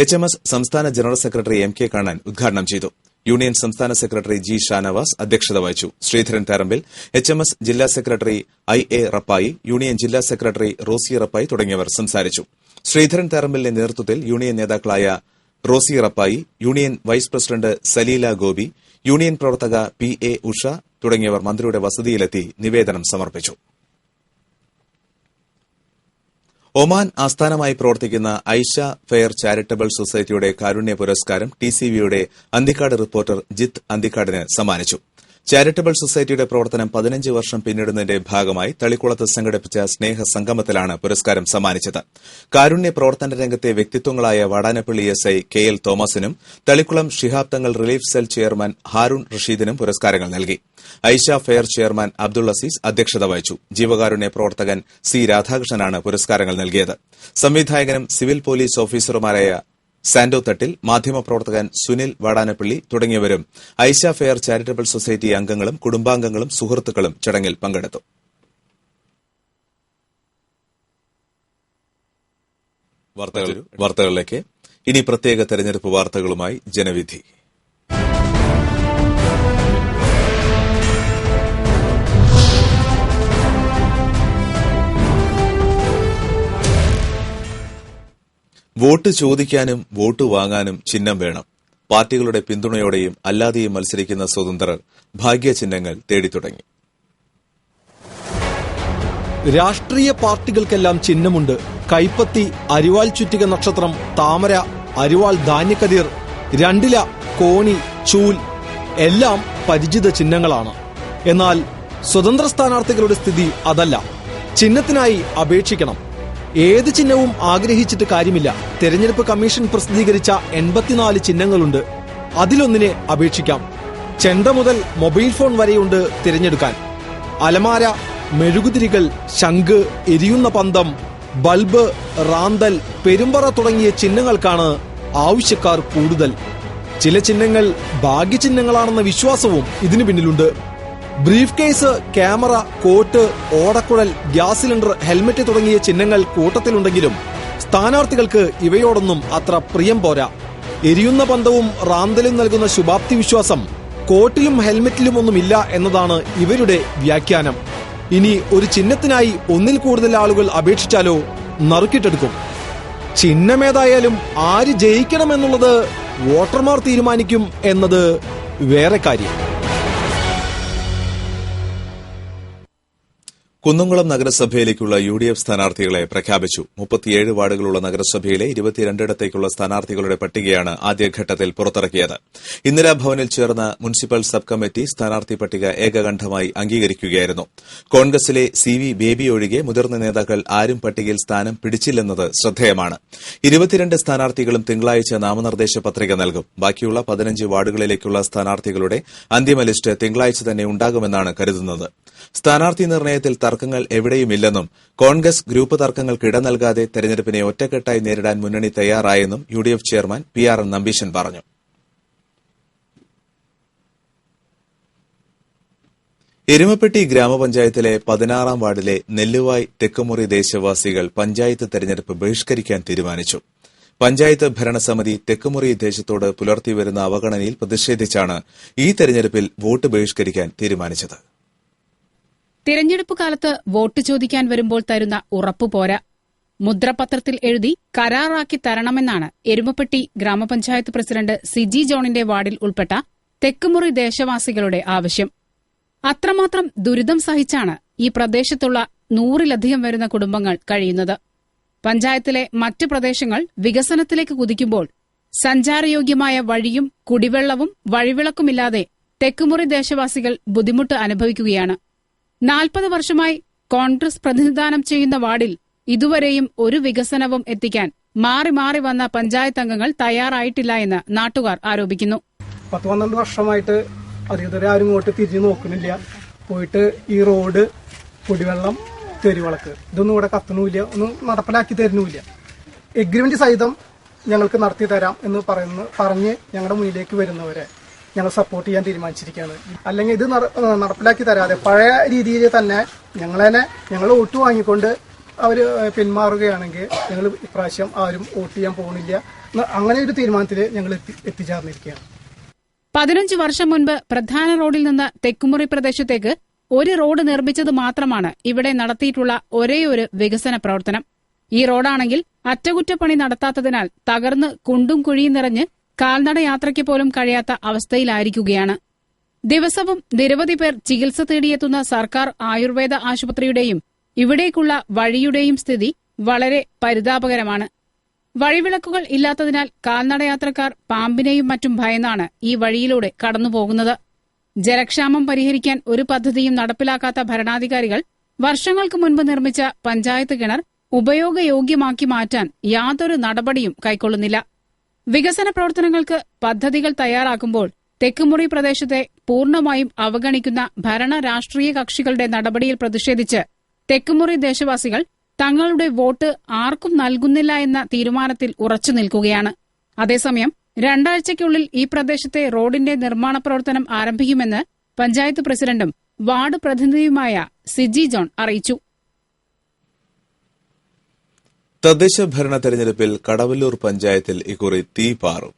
HMS സംസ്ഥാന ജനറൽ സെക്രട്ടറി MK കണ്ണൻ ഉദ്ഘാടനം ചെയ്തു. യൂണിയൻ സംസ്ഥാന സെക്രട്ടറി G. ഷാനവാസ് അധ്യക്ഷത വഹിച്ചു. ശ്രീധരൻ തരമ്പിൽ, HMS ജില്ലാ സെക്രട്ടറി IA റപ്പായി, യൂണിയൻ ജില്ലാ സെക്രട്ടറി റോസി റപ്പായി തുടങ്ങിയവർ സംസാരിച്ചു. ശ്രീധരൻ തരമ്പിലിന്റെ നേതൃത്വത്തിൽ യൂണിയൻ നേതാക്കളായ Rosy Rappai, union vice president Saleela Gopi, union പ്രവർത്തക PA ഉഷ തുടങ്ങിയവർ മന്ത്രിയുടെ വസതിയിലെത്തി നിവേദനം സമർപ്പിച്ചു. ഒമാൻ ആസ്ഥാനമായി പ്രവർത്തിക്കുന്ന ഐഷ ഫെയർ ചാരിറ്റബിൾ സൊസൈറ്റിയുടെ കാരുണ്യ പുരസ്കാരം TCVയുടെ അന്തിക്കാട് റിപ്പോർട്ടർ ജിത്ത് അന്തിക്കാടിന് സമ്മാനിച്ചു. ചാരിറ്റബിൾ സൊസൈറ്റിയുടെ പ്രവർത്തനം 15 വർഷം പിന്നിടുന്നതിന്റെ ഭാഗമായി തളിക്കുളത്ത് സംഘടിപ്പിച്ച സ്നേഹ സംഗമത്തിലാണ് പുരസ്കാരം സമ്മാനിച്ചത്. കാരുണ്യ പ്രവർത്തന രംഗത്തെ വ്യക്തിത്വങ്ങളായ Vadanappally SI KL തോമസിനും Thalikkulam Shihab Thangal relief cell chairman Haroon റഷീദിനും പുരസ്കാരങ്ങൾ നൽകി. ഐഷ ഫെയർ ചെയർമാൻ അബ്ദുൾ അസീസ് അധ്യക്ഷത വഹിച്ചു. ജീവകാരുണ്യ പ്രവർത്തകൻ C. രാധാകൃഷ്ണനാണ് പുരസ്കാരങ്ങൾ നൽകിയത്. സംവിധായകനും സിവിൽ പോലീസ് ഓഫീസറുമാരായ സാന്റോ തട്ടിൽ, മാധ്യമപ്രവർത്തകൻ സുനിൽ വാടാനപ്പള്ളി തുടങ്ങിയവരും ഐഷ ഫെയർ ചാരിറ്റബിൾ സൊസൈറ്റി അംഗങ്ങളും കുടുംബാംഗങ്ങളും സുഹൃത്തുക്കളും ചടങ്ങിൽ പങ്കെടുത്തു. വാർത്തകളിലേക്ക്. ഇനി പ്രത്യേക തെരഞ്ഞെടുപ്പ് വാർത്തകളുമായി ജനവിധി. വോട്ട് ചോദിക്കാനും വോട്ട് വാങ്ങാനും ചിഹ്നം വേണം. പാർട്ടികളുടെ പിന്തുണയോടെയും അല്ലാതെയും മത്സരിക്കുന്ന സ്വതന്ത്രർ ഭാഗ്യചിഹ്നങ്ങൾ തേടിത്തുടങ്ങി. രാഷ്ട്രീയ പാർട്ടികൾക്കെല്ലാം ചിഹ്നമുണ്ട്. കൈപ്പത്തി, അരിവാൾ ചുറ്റിക നക്ഷത്രം, താമര, അരിവാൾ ധാന്യക്കതിർ, രണ്ടില, കോണി, ചൂൽ എല്ലാം പരിചിത ചിഹ്നങ്ങളാണ്. എന്നാൽ സ്വതന്ത്ര സ്ഥാനാർത്ഥികളുടെ സ്ഥിതി അതല്ല. ചിഹ്നത്തിനായി അപേക്ഷിക്കണം. ഏത് ചിഹ്നവും ആഗ്രഹിച്ചിട്ട് കാര്യമില്ല. തെരഞ്ഞെടുപ്പ് കമ്മീഷൻ പ്രസിദ്ധീകരിച്ച 84 ചിഹ്നങ്ങളുണ്ട്. അതിലൊന്നിനെ അപേക്ഷിക്കാം. ചെണ്ട മുതൽ മൊബൈൽ ഫോൺ വരെയുണ്ട് തിരഞ്ഞെടുക്കാൻ. അലമാര, മെഴുകുതിരികൾ, ശംഖ്, എരിയുന്ന പന്തം, ബൾബ്, റാന്തൽ, പെരുമ്പറ തുടങ്ങിയ ചിഹ്നങ്ങൾക്കാണ് ആവശ്യക്കാർ കൂടുതൽ. ചില ചിഹ്നങ്ങൾ ഭാഗ്യചിഹ്നങ്ങളാണെന്ന വിശ്വാസവും ഇതിനു പിന്നിലുണ്ട്. ബ്രീഫ് കേസ്, ക്യാമറ, കോട്ട്, ഓടക്കുഴൽ, ഗ്യാസ് സിലിണ്ടർ, ഹെൽമറ്റ് തുടങ്ങിയ ചിഹ്നങ്ങൾ കൂട്ടത്തിലുണ്ടെങ്കിലും സ്ഥാനാർത്ഥികൾക്ക് ഇവയോടൊന്നും അത്ര പ്രിയം പോരാ. എരിയുന്ന പന്തവും റാന്തലും നൽകുന്ന ശുഭാപ്തി വിശ്വാസം കോട്ടിലും ഹെൽമറ്റിലുമൊന്നുമില്ല എന്നതാണ് ഇവരുടെ വ്യാഖ്യാനം. ഇനി ഒരു ചിഹ്നത്തിനായി ഒന്നിൽ കൂടുതൽ ആളുകൾ അപേക്ഷിച്ചാലോ നറുക്കിട്ടെടുക്കും. ചിഹ്നമേതായാലും ആര് ജയിക്കണമെന്നുള്ളത് വോട്ടർമാർ തീരുമാനിക്കും എന്നത് വേറെ കാര്യം. കുന്നംകുളം നഗരസഭയിലേക്കുള്ള UDF സ്ഥാനാർത്ഥികളെ പ്രഖ്യാപിച്ചു. 37 വാർഡുകളുള്ള നഗരസഭയിലെ 22 സ്ഥാനാർത്ഥികളുടെ പട്ടികയാണ് ആദ്യഘട്ടത്തിൽ പുറത്തിറക്കിയത്. ഇന്ദിരാഭവനിൽ ചേർന്ന മുനിസിപ്പൽ സബ് കമ്മിറ്റി സ്ഥാനാർത്ഥി പട്ടിക ഏകകണ്ഠമായി അംഗീകരിക്കുകയായിരുന്നു. കോൺഗ്രസിലെ CV ബേബി ഒഴികെ മുതിർന്ന നേതാക്കൾ ആരും പട്ടികയിൽ സ്ഥാനം പിടിച്ചില്ലെന്നത് ശ്രദ്ധേയമാണ്. 22 സ്ഥാനാർത്ഥികളും തിങ്കളാഴ്ച നാമനിർദ്ദേശ പത്രിക നൽകും. ബാക്കിയുള്ള 15 വാർഡുകളിലേക്കുള്ള സ്ഥാനാർത്ഥികളുടെ അന്തിമ ലിസ്റ്റ് തിങ്കളാഴ്ച തന്നെ ഉണ്ടാകുമെന്നാണ് കരുതുന്നത്. സ്ഥാനാർത്ഥി നിർണയത്തിൽ തർക്കങ്ങൾ എവിടെയുമില്ലെന്നും കോൺഗ്രസ് ഗ്രൂപ്പ് തർക്കങ്ങൾക്ക് ഇട നൽകാതെ തെരഞ്ഞെടുപ്പിനെ ഒറ്റക്കെട്ടായി നേരിടാൻ മുന്നണി തയ്യാറായെന്നും യുഡിഎഫ് ചെയർമാൻ PR നമ്പീശൻ പറഞ്ഞു. എരുമപ്പെട്ടി ഗ്രാമപഞ്ചായത്തിലെ 16-ാം വാർഡിലെ നെല്ലുവായ് തെക്കുമുറി ദേശവാസികൾ പഞ്ചായത്ത് തെരഞ്ഞെടുപ്പ് ബഹിഷ്കരിക്കാൻ തീരുമാനിച്ചു. പഞ്ചായത്ത് ഭരണസമിതി തെക്കുമുറി ദേശത്തോട് പുലർത്തിവരുന്ന അവഗണനയിൽ പ്രതിഷേധിച്ചാണ് ഈ തെരഞ്ഞെടുപ്പിൽ വോട്ട് ബഹിഷ്കരിക്കാൻ തീരുമാനിച്ചത്. തിരഞ്ഞെടുപ്പ് കാലത്ത് വോട്ട് ചോദിക്കാൻ വരുമ്പോൾ തരുന്ന ഉറപ്പുപോരാ. മുദ്രപത്രത്തിൽ എഴുതി കരാറാക്കി തരണമെന്നാണ് എരുമപ്പെട്ടി ഗ്രാമപഞ്ചായത്ത് പ്രസിഡന്റ് സിജി ജോണിന്റെ വാർഡിൽ ഉൾപ്പെട്ട തെക്കുമുറി ദേശവാസികളുടെ ആവശ്യം. അത്രമാത്രം ദുരിതം സഹിച്ചാണ് ഈ പ്രദേശത്തുള്ള 100-ലധികം വരുന്ന കുടുംബങ്ങൾ കഴിയുന്നത്. പഞ്ചായത്തിലെ മറ്റ് പ്രദേശങ്ങൾ വികസനത്തിലേക്ക് കുതിക്കുമ്പോൾ സഞ്ചാരയോഗ്യമായ വഴിയും കുടിവെള്ളവും വഴിവിളക്കുമില്ലാതെ തെക്കുമുറി ദേശവാസികൾ ബുദ്ധിമുട്ട് അനുഭവിക്കുകയാണ്. 40 വർഷമായി കോൺഗ്രസ് പ്രതിനിധാനം ചെയ്യുന്ന വാർഡിൽ ഇതുവരെയും ഒരു വികസനവും എത്തിക്കാൻ മാറി മാറി വന്ന പഞ്ചായത്ത് അംഗങ്ങൾ തയ്യാറായിട്ടില്ല എന്ന് നാട്ടുകാർ ആരോപിക്കുന്നു. 10-12 വർഷമായിട്ട് അധികൃതരെ ആരും ഇങ്ങോട്ട് തിരിഞ്ഞു നോക്കുന്നില്ല. പോയിട്ട് ഈ റോഡ്, കുടിവെള്ളം, തെരുവിളക്ക് ഇതൊന്നും ഇവിടെ കത്തണമില്ല, ഒന്നും നടപ്പിലാക്കി തരുന്നുമില്ല. എഗ്രിമെന്റ് സഹിതം ഞങ്ങൾക്ക് നടത്തി തരാം എന്ന് പറഞ്ഞ് ഞങ്ങളുടെ മുന്നിലേക്ക് വരുന്നവരെ ഞങ്ങൾ സപ്പോർട്ട് ചെയ്യാൻ തീരുമാനിച്ചിരിക്കുകയാണ്. അല്ലെങ്കിൽ ഇത് നടപ്പിലാക്കി തരാതെ പഴയ രീതിയിൽ തന്നെ ഞങ്ങൾ വോട്ട് വാങ്ങിക്കൊണ്ട് അവർ പിന്മാറുകയാണെങ്കിൽ ഞങ്ങൾ ഇപ്രാവശ്യം ആരും വോട്ട് ചെയ്യാൻ പോകുന്നില്ല. അങ്ങനെ ഒരു തീരുമാനത്തിൽ ഞങ്ങൾ എത്തിച്ചേർന്നിരിക്കുകയാണ്. 15 വർഷം മുൻപ് പ്രധാന റോഡിൽ നിന്ന് തെക്കുമുറി പ്രദേശത്തേക്ക് ഒരു റോഡ് നിർമ്മിച്ചത് മാത്രമാണ് ഇവിടെ നടത്തിയിട്ടുള്ള ഒരേയൊരു വികസന പ്രവർത്തനം. ഈ റോഡാണെങ്കിൽ അറ്റകുറ്റപ്പണി നടത്താത്തതിനാൽ തകർന്ന് കുണ്ടും കുഴിയും നിറഞ്ഞ് കാൽനടയാത്രയ്ക്ക് പോലും കഴിയാത്ത അവസ്ഥയിലായിരിക്കുകയാണ്. ദിവസവും നിരവധി പേർ ചികിത്സ തേടിയെത്തുന്ന സർക്കാർ ആയുർവേദ ആശുപത്രിയുടെയും ഇവിടേക്കുള്ള വഴിയുടെയും സ്ഥിതി വളരെ പരിതാപകരമാണ്. വഴിവിളക്കുകൾ ഇല്ലാത്തതിനാൽ കാൽനടയാത്രക്കാർ പാമ്പിനെയും മറ്റും ഭയന്നാണ് ഈ വഴിയിലൂടെ കടന്നുപോകുന്നത്. ജലക്ഷാമം പരിഹരിക്കാൻ ഒരു പദ്ധതിയും നടപ്പിലാക്കാത്ത ഭരണാധികാരികൾ വർഷങ്ങൾക്ക് മുൻപ് നിർമ്മിച്ച പഞ്ചായത്ത് കിണർ ഉപയോഗയോഗ്യമാക്കി മാറ്റാൻ യാതൊരു നടപടിയും കൈക്കൊള്ളുന്നില്ല. വികസന പ്രവർത്തനങ്ങൾക്ക് പദ്ധതികൾ തയ്യാറാക്കുമ്പോൾ തെക്കുമുറി പ്രദേശത്തെ പൂർണ്ണമായും അവഗണിക്കുന്ന ഭരണ രാഷ്ട്രീയ കക്ഷികളുടെ നടപടിയിൽ പ്രതിഷേധിച്ച് തെക്കുമുറി ദേശവാസികൾ തങ്ങളുടെ വോട്ട് ആർക്കും നൽകുന്നില്ല എന്ന തീരുമാനത്തിൽ ഉറച്ചു നിൽക്കുകയാണ്. അതേസമയം 2 ആഴ്ചയ്ക്കുള്ളിൽ ഈ പ്രദേശത്തെ റോഡിന്റെ നിർമ്മാണ പ്രവർത്തനം ആരംഭിക്കുമെന്ന് പഞ്ചായത്ത് പ്രസിഡന്റും വാർഡ് പ്രതിനിധിയുമായ സിജി ജോൺ അറിയിച്ചു. തദ്ദേശ ഭരണ തെരഞ്ഞെടുപ്പിൽ കടവല്ലൂർ പഞ്ചായത്തിൽ ഇക്കുറി തീ പാറും.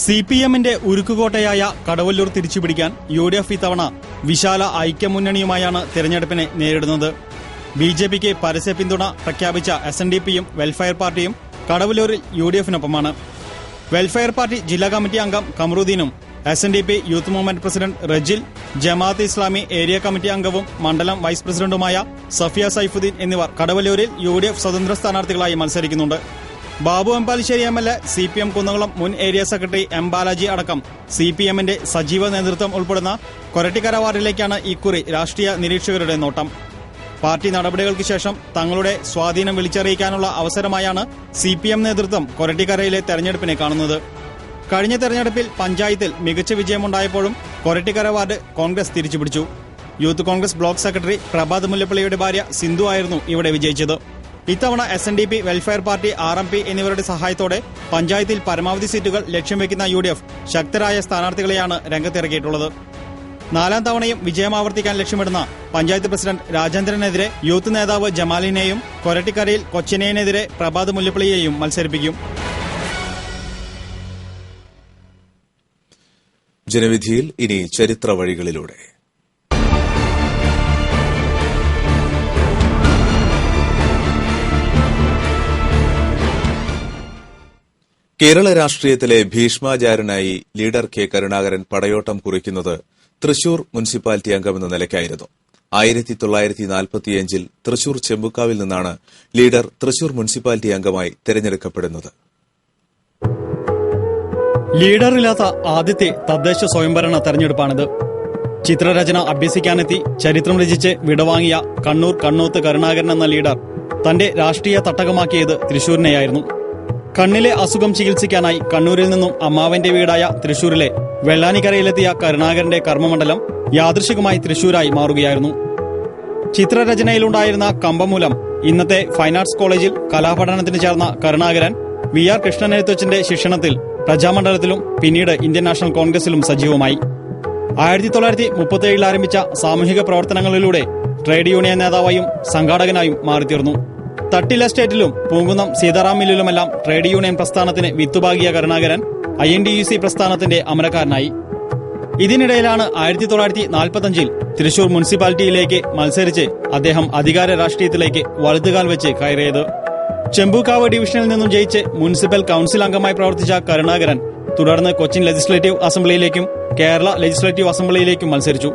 CPM-ന്റെ ഉരുക്കുകോട്ടയായ കടവല്ലൂർ തിരിച്ചുപിടിക്കാൻ UDF ഇത്തവണ വിശാല ഐക്യമുന്നണിയുമായാണ് തെരഞ്ഞെടുപ്പിനെ നേരിടുന്നത്. BJPക്ക് പരസ്യ പിന്തുണ പ്രഖ്യാപിച്ച SNDPയും വെൽഫെയർ പാർട്ടിയും കടവല്ലൂരിൽ UDF-നൊപ്പമാണ്. വെൽഫെയർ പാർട്ടി ജില്ലാ കമ്മിറ്റി അംഗം കമറുദ്ദീനും SNDP youth movement president Rajil, Jamaat Islami area committee അംഗവും മണ്ഡലം വൈസ് പ്രസിഡന്റുമായ സഫിയ സൈഫുദ്ദീൻ എന്നിവർ കടവല്ലൂരിൽ UDF സ്വതന്ത്ര സ്ഥാനാർത്ഥികളായി മത്സരിക്കുന്നുണ്ട്. ബാബു എംപാലിശ്ശേരി MLA, CPM കുന്നംകുളം മുൻ ഏരിയ സെക്രട്ടറി M. ബാലാജി അടക്കം CPM-ന്റെ സജീവ നേതൃത്വം ഉൾപ്പെടുന്ന കൊരട്ടിക്കര വാർഡിലേക്കാണ് ഇക്കുറി രാഷ്ട്രീയ നിരീക്ഷകരുടെ നോട്ടം. പാർട്ടി നടപടികൾക്ക് ശേഷം തങ്ങളുടെ സ്വാധീനം വിളിച്ചറിയിക്കാനുള്ള അവസരമായാണ് CPM നേതൃത്വം കൊരട്ടിക്കരയിലെ തെരഞ്ഞെടുപ്പിനെ കാണുന്നത്. കഴിഞ്ഞ തെരഞ്ഞെടുപ്പിൽ പഞ്ചായത്തിൽ മികച്ച വിജയമുണ്ടായപ്പോഴും കൊരട്ടിക്കര വാർഡ് കോൺഗ്രസ് തിരിച്ചുപിടിച്ചു. Youth Congress block secretary Prabhath മുല്ലപ്പള്ളിയുടെ ഭാര്യ സിന്ധു ആയിരുന്നു ഇവിടെ വിജയിച്ചത്. ഇത്തവണ SNDP, വെൽഫെയർ പാർട്ടി, RMP എന്നിവരുടെ സഹായത്തോടെ പഞ്ചായത്തിൽ പരമാവധി സീറ്റുകൾ ലക്ഷ്യം വയ്ക്കുന്ന UDF ശക്തരായ സ്ഥാനാർത്ഥികളെയാണ് രംഗത്തിറക്കിയിട്ടുള്ളത്. 4ാം തവണയും വിജയം ആവർത്തിക്കാൻ ലക്ഷ്യമിടുന്ന പഞ്ചായത്ത് പ്രസിഡന്റ് രാജേന്ദ്രനെതിരെ യൂത്ത് നേതാവ് ജമാലിനെയും കൊരട്ടിക്കരയിൽ കൊച്ചിനെതിരെ പ്രഭാത് മുല്ലപ്പള്ളിയെയും മത്സരിപ്പിക്കും. ജനവിധിയിൽ ഇനി ചരിത്ര വഴികളിലൂടെ. കേരള രാഷ്ട്രീയത്തിലെ ഭീഷ്മാചാരനായി ലീഡർ K. കരുണാകരൻ പടയോട്ടം കുറിക്കുന്നത് തൃശൂർ മുനിസിപ്പാലിറ്റി അംഗമെന്ന നിലയ്ക്കായിരുന്നു. 1945-ൽ തൃശൂർ ചെമ്പുക്കാവിൽ നിന്നാണ് ലീഡർ തൃശൂർ മുനിസിപ്പാലിറ്റി അംഗമായി തെരഞ്ഞെടുക്കപ്പെടുന്നത്. ലീഡറില്ലാത്ത ആദ്യത്തെ തദ്ദേശ സ്വയംഭരണ തെരഞ്ഞെടുപ്പാണിത്. ചിത്രരചന അഭ്യസിക്കാനെത്തി ചരിത്രം രചിച്ച് വിടവാങ്ങിയ കണ്ണൂർ കണ്ണോത്ത് കരുണാകരൻ എന്ന ലീഡർ തന്റെ രാഷ്ട്രീയ തട്ടകമാക്കിയത് തൃശൂരിനെയായിരുന്നു. കണ്ണിലെ അസുഖം ചികിത്സിക്കാനായി കണ്ണൂരിൽ നിന്നും അമ്മാവന്റെ വീടായ തൃശൂരിലെ വെള്ളാനിക്കരയിലെത്തിയ കരുണാകരന്റെ കർമ്മമണ്ഡലം യാദൃശികമായി തൃശൂരായി മാറുകയായിരുന്നു. ചിത്രരചനയിലുണ്ടായിരുന്ന കമ്പം മൂലം ഇന്നത്തെ ഫൈൻ ആർട്സ് കോളേജിൽ കലാപഠനത്തിന് ചേർന്ന കരുണാകരൻ VR കൃഷ്ണനെഴുത്തച്ഛന്റെ ശിക്ഷണത്തിൽ പ്രജാമണ്ഡലത്തിലും പിന്നീട് ഇന്ത്യൻ നാഷണൽ കോൺഗ്രസിലും സജീവമായി. 1937 ആരംഭിച്ച സാമൂഹിക പ്രവർത്തനങ്ങളിലൂടെ ട്രേഡ് യൂണിയൻ നേതാവായും സംഘാടകനായും മാറിത്തീർന്നു. തട്ടിൽ എസ്റ്റേറ്റിലും പൂങ്കുന്നം സീതാറാം മില്ലിലുമെല്ലാം ട്രേഡ് യൂണിയൻ പ്രസ്ഥാനത്തിന് വിത്തുപാകിയ കരുണാകരൻ INTUC പ്രസ്ഥാനത്തിന്റെ അമരക്കാരനായി. ഇതിനിടയിലാണ് 1945 തൃശൂർ മുനിസിപ്പാലിറ്റിയിലേക്ക് മത്സരിച്ച് അദ്ദേഹം അധികാര രാഷ്ട്രീയത്തിലേക്ക് വലതുകാൽ വെച്ച് കയറിയത്. ചെമ്പൂക്കാവ് ഡിവിഷനിൽ നിന്നും ജയിച്ച് മുനിസിപ്പൽ കൌൺസിൽ അംഗമായി പ്രവർത്തിച്ച കരുണാകരൻ തുടർന്ന് കൊച്ചിൻ ലെജിസ്ലേറ്റീവ് അസംബ്ലിയിലേക്കും കേരള ലെജിസ്ലേറ്റീവ് അസംബ്ലിയിലേക്കും മത്സരിച്ചു.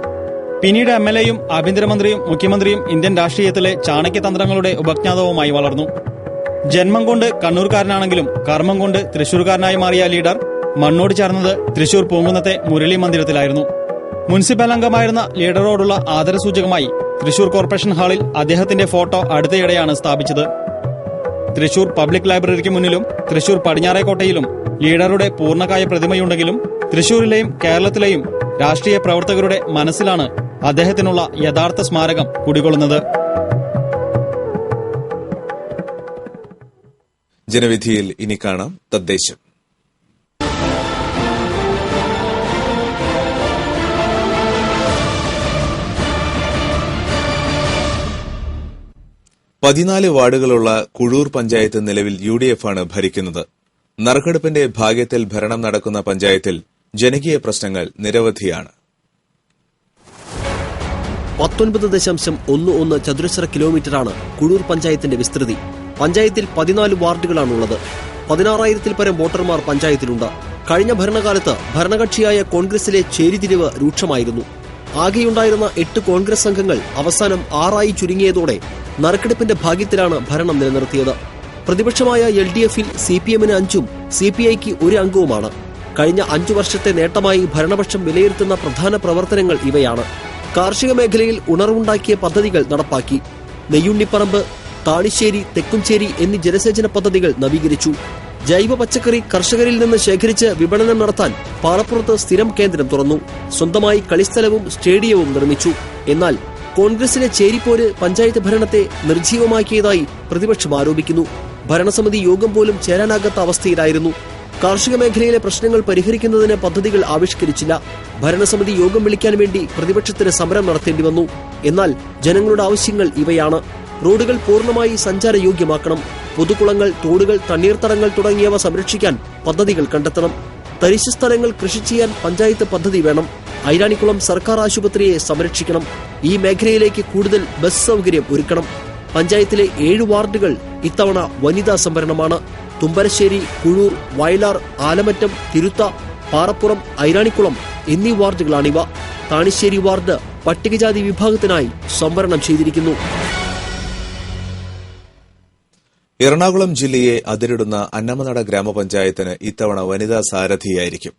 പിന്നീട് MLAയും ആഭ്യന്തരമന്ത്രിയും മുഖ്യമന്ത്രിയും ഇന്ത്യൻ രാഷ്ട്രീയത്തിലെ ചാണക്യതന്ത്രങ്ങളുടെ ഉപജ്ഞാതാവുമായി വളർന്നു. ജന്മം കൊണ്ട് കണ്ണൂർക്കാരനാണെങ്കിലും കർമ്മം കൊണ്ട് തൃശൂർക്കാരനായി മാറിയ ലീഡർ മണ്ണോട് ചേർന്നത് തൃശൂർ പൂങ്കുന്നത്തെ മുരളി മന്ദിരത്തിലായിരുന്നു. മുനിസിപ്പൽ അംഗമായിരുന്ന ലീഡറോടുള്ള ആദരസൂചകമായി തൃശൂർ കോർപ്പറേഷൻ ഹാളിൽ അദ്ദേഹത്തിന്റെ ഫോട്ടോ അടുത്തയിടെയാണ് സ്ഥാപിച്ചത്. തൃശൂർ പബ്ലിക് ലൈബ്രറിക്ക് മുന്നിലും തൃശൂർ പടിഞ്ഞാറേക്കോട്ടയിലും ലീഡറുടെ പൂർണ്ണകായ പ്രതിമയുണ്ടെങ്കിലും തൃശൂരിലെയും കേരളത്തിലെയും രാഷ്ട്രീയ പ്രവർത്തകരുടെ മനസ്സിലാണ് അദ്ദേഹത്തിനുള്ള യഥാർത്ഥ സ്മാരകം കുടികൊള്ളുന്നത്. ജനവിധിയിൽ ഇനി കാണാം തദ്ദേശം. പതിനാല് വാർഡുകളുള്ള കുഴൂർ പഞ്ചായത്ത് നിലവിൽ UDF ആണ് ഭരിക്കുന്നത്. നറുക്കെടുപ്പിന്റെ ഭാഗ്യത്തിൽ ഭരണം നടക്കുന്ന പഞ്ചായത്തിൽ ജനകീയ പ്രശ്നങ്ങൾ നിരവധിയാണ്. 19.11 ചതുരശ്ര കിലോമീറ്ററാണ് കുഴൂർ പഞ്ചായത്തിന്റെ വിസ്തൃതി. പഞ്ചായത്തിൽ 14 വാർഡുകളാണുള്ളത്. 16,000-ൽ പരം വോട്ടർമാർ പഞ്ചായത്തിലുണ്ട്. കഴിഞ്ഞ ഭരണകാലത്ത് ഭരണകക്ഷിയായ കോൺഗ്രസിലെ ചേരിതിരിവ് രൂക്ഷമായിരുന്നു. ആകെയുണ്ടായിരുന്ന 8 കോൺഗ്രസ് അംഗങ്ങൾ അവസാനം 6 ചുരുങ്ങിയതോടെ നറുക്കെടുപ്പിന്റെ ഭാഗ്യത്തിലാണ് ഭരണം നിലനിർത്തിയത്. പ്രതിപക്ഷമായ LDF-ൽ CPM-ന് 5ഉം CPI-ക്ക് 1 അംഗവുമാണ്. കഴിഞ്ഞ 5 വർഷത്തെ നേട്ടമായി ഭരണപക്ഷം വിലയിരുത്തുന്ന പ്രധാന പ്രവർത്തനങ്ങൾ ഇവയാണ്. കാർഷിക മേഖലയിൽ ഉണർവുണ്ടാക്കിയ പദ്ധതികൾ നടപ്പാക്കി. നെയ്യുണ്ണിപ്പറമ്പ്, താണിശ്ശേരി, തെക്കുംചേരി എന്നീ ജലസേചന പദ്ധതികൾ നവീകരിച്ചു. ജൈവ പച്ചക്കറി കർഷകരിൽ നിന്ന് ശേഖരിച്ച് വിപണനം നടത്താൻ പാറപ്പുറത്ത് സ്ഥിരം കേന്ദ്രം തുറന്നു. സ്വന്തമായി കളിസ്ഥലവും സ്റ്റേഡിയവും നിർമ്മിച്ചു. എന്നാൽ കോൺഗ്രസിലെ ചേരിപ്പോര് പഞ്ചായത്ത് ഭരണത്തെ നിർജ്ജീവമാക്കിയതായി പ്രതിപക്ഷം ആരോപിക്കുന്നു. ഭരണസമിതി യോഗം പോലും ചേരാനാകാത്ത അവസ്ഥയിലായിരുന്നു. കാർഷിക മേഖലയിലെ പ്രശ്നങ്ങൾ പരിഹരിക്കുന്നതിന് പദ്ധതികൾ ആവിഷ്കരിച്ചില്ല. ഭരണസമിതി യോഗം വിളിക്കാൻ വേണ്ടി പ്രതിപക്ഷത്തിന് സമരം നടത്തേണ്ടി വന്നു. എന്നാൽ ജനങ്ങളുടെ ആവശ്യങ്ങൾ ഇവയാണ്. റോഡുകൾ പൂർണ്ണമായി സഞ്ചാരയോഗ്യമാക്കണം. പൊതുകുളങ്ങൾ, തോടുകൾ, തണ്ണീർത്തടങ്ങൾ തുടങ്ങിയവ സംരക്ഷിക്കാൻ പദ്ധതികൾ കണ്ടെത്തണം. തരിശു സ്ഥലങ്ങൾ കൃഷി ചെയ്യാൻ പഞ്ചായത്ത് പദ്ധതി വേണം. ഐരാണിക്കുളം സർക്കാർ ആശുപത്രിയെ സംരക്ഷിക്കണം. ഈ മേഖലയിലേക്ക് കൂടുതൽ ബസ് സൗകര്യം ഒരുക്കണം. പഞ്ചായത്തിലെ 7 വാർഡുകൾ ഇത്തവണ വനിതാ സംവരണമാണ്. തുമ്പലശ്ശേരി, കുഴൂർ, വയലാർ, ആലമറ്റം, തിരുത്ത, പാറപ്പുറം, ഐരാണിക്കുളം എന്നീ വാർഡുകളാണിവ. താണിശ്ശേരി വാർഡ് പട്ടികജാതി വിഭാഗത്തിനായി സംവരണം ചെയ്തിരിക്കുന്നു. എറണാകുളം ജില്ലയെ അതിരിടുന്ന അന്നമനട ഗ്രാമപഞ്ചായത്തിന് ഇത്തവണ വനിതാ സാരഥിയായിരിക്കും.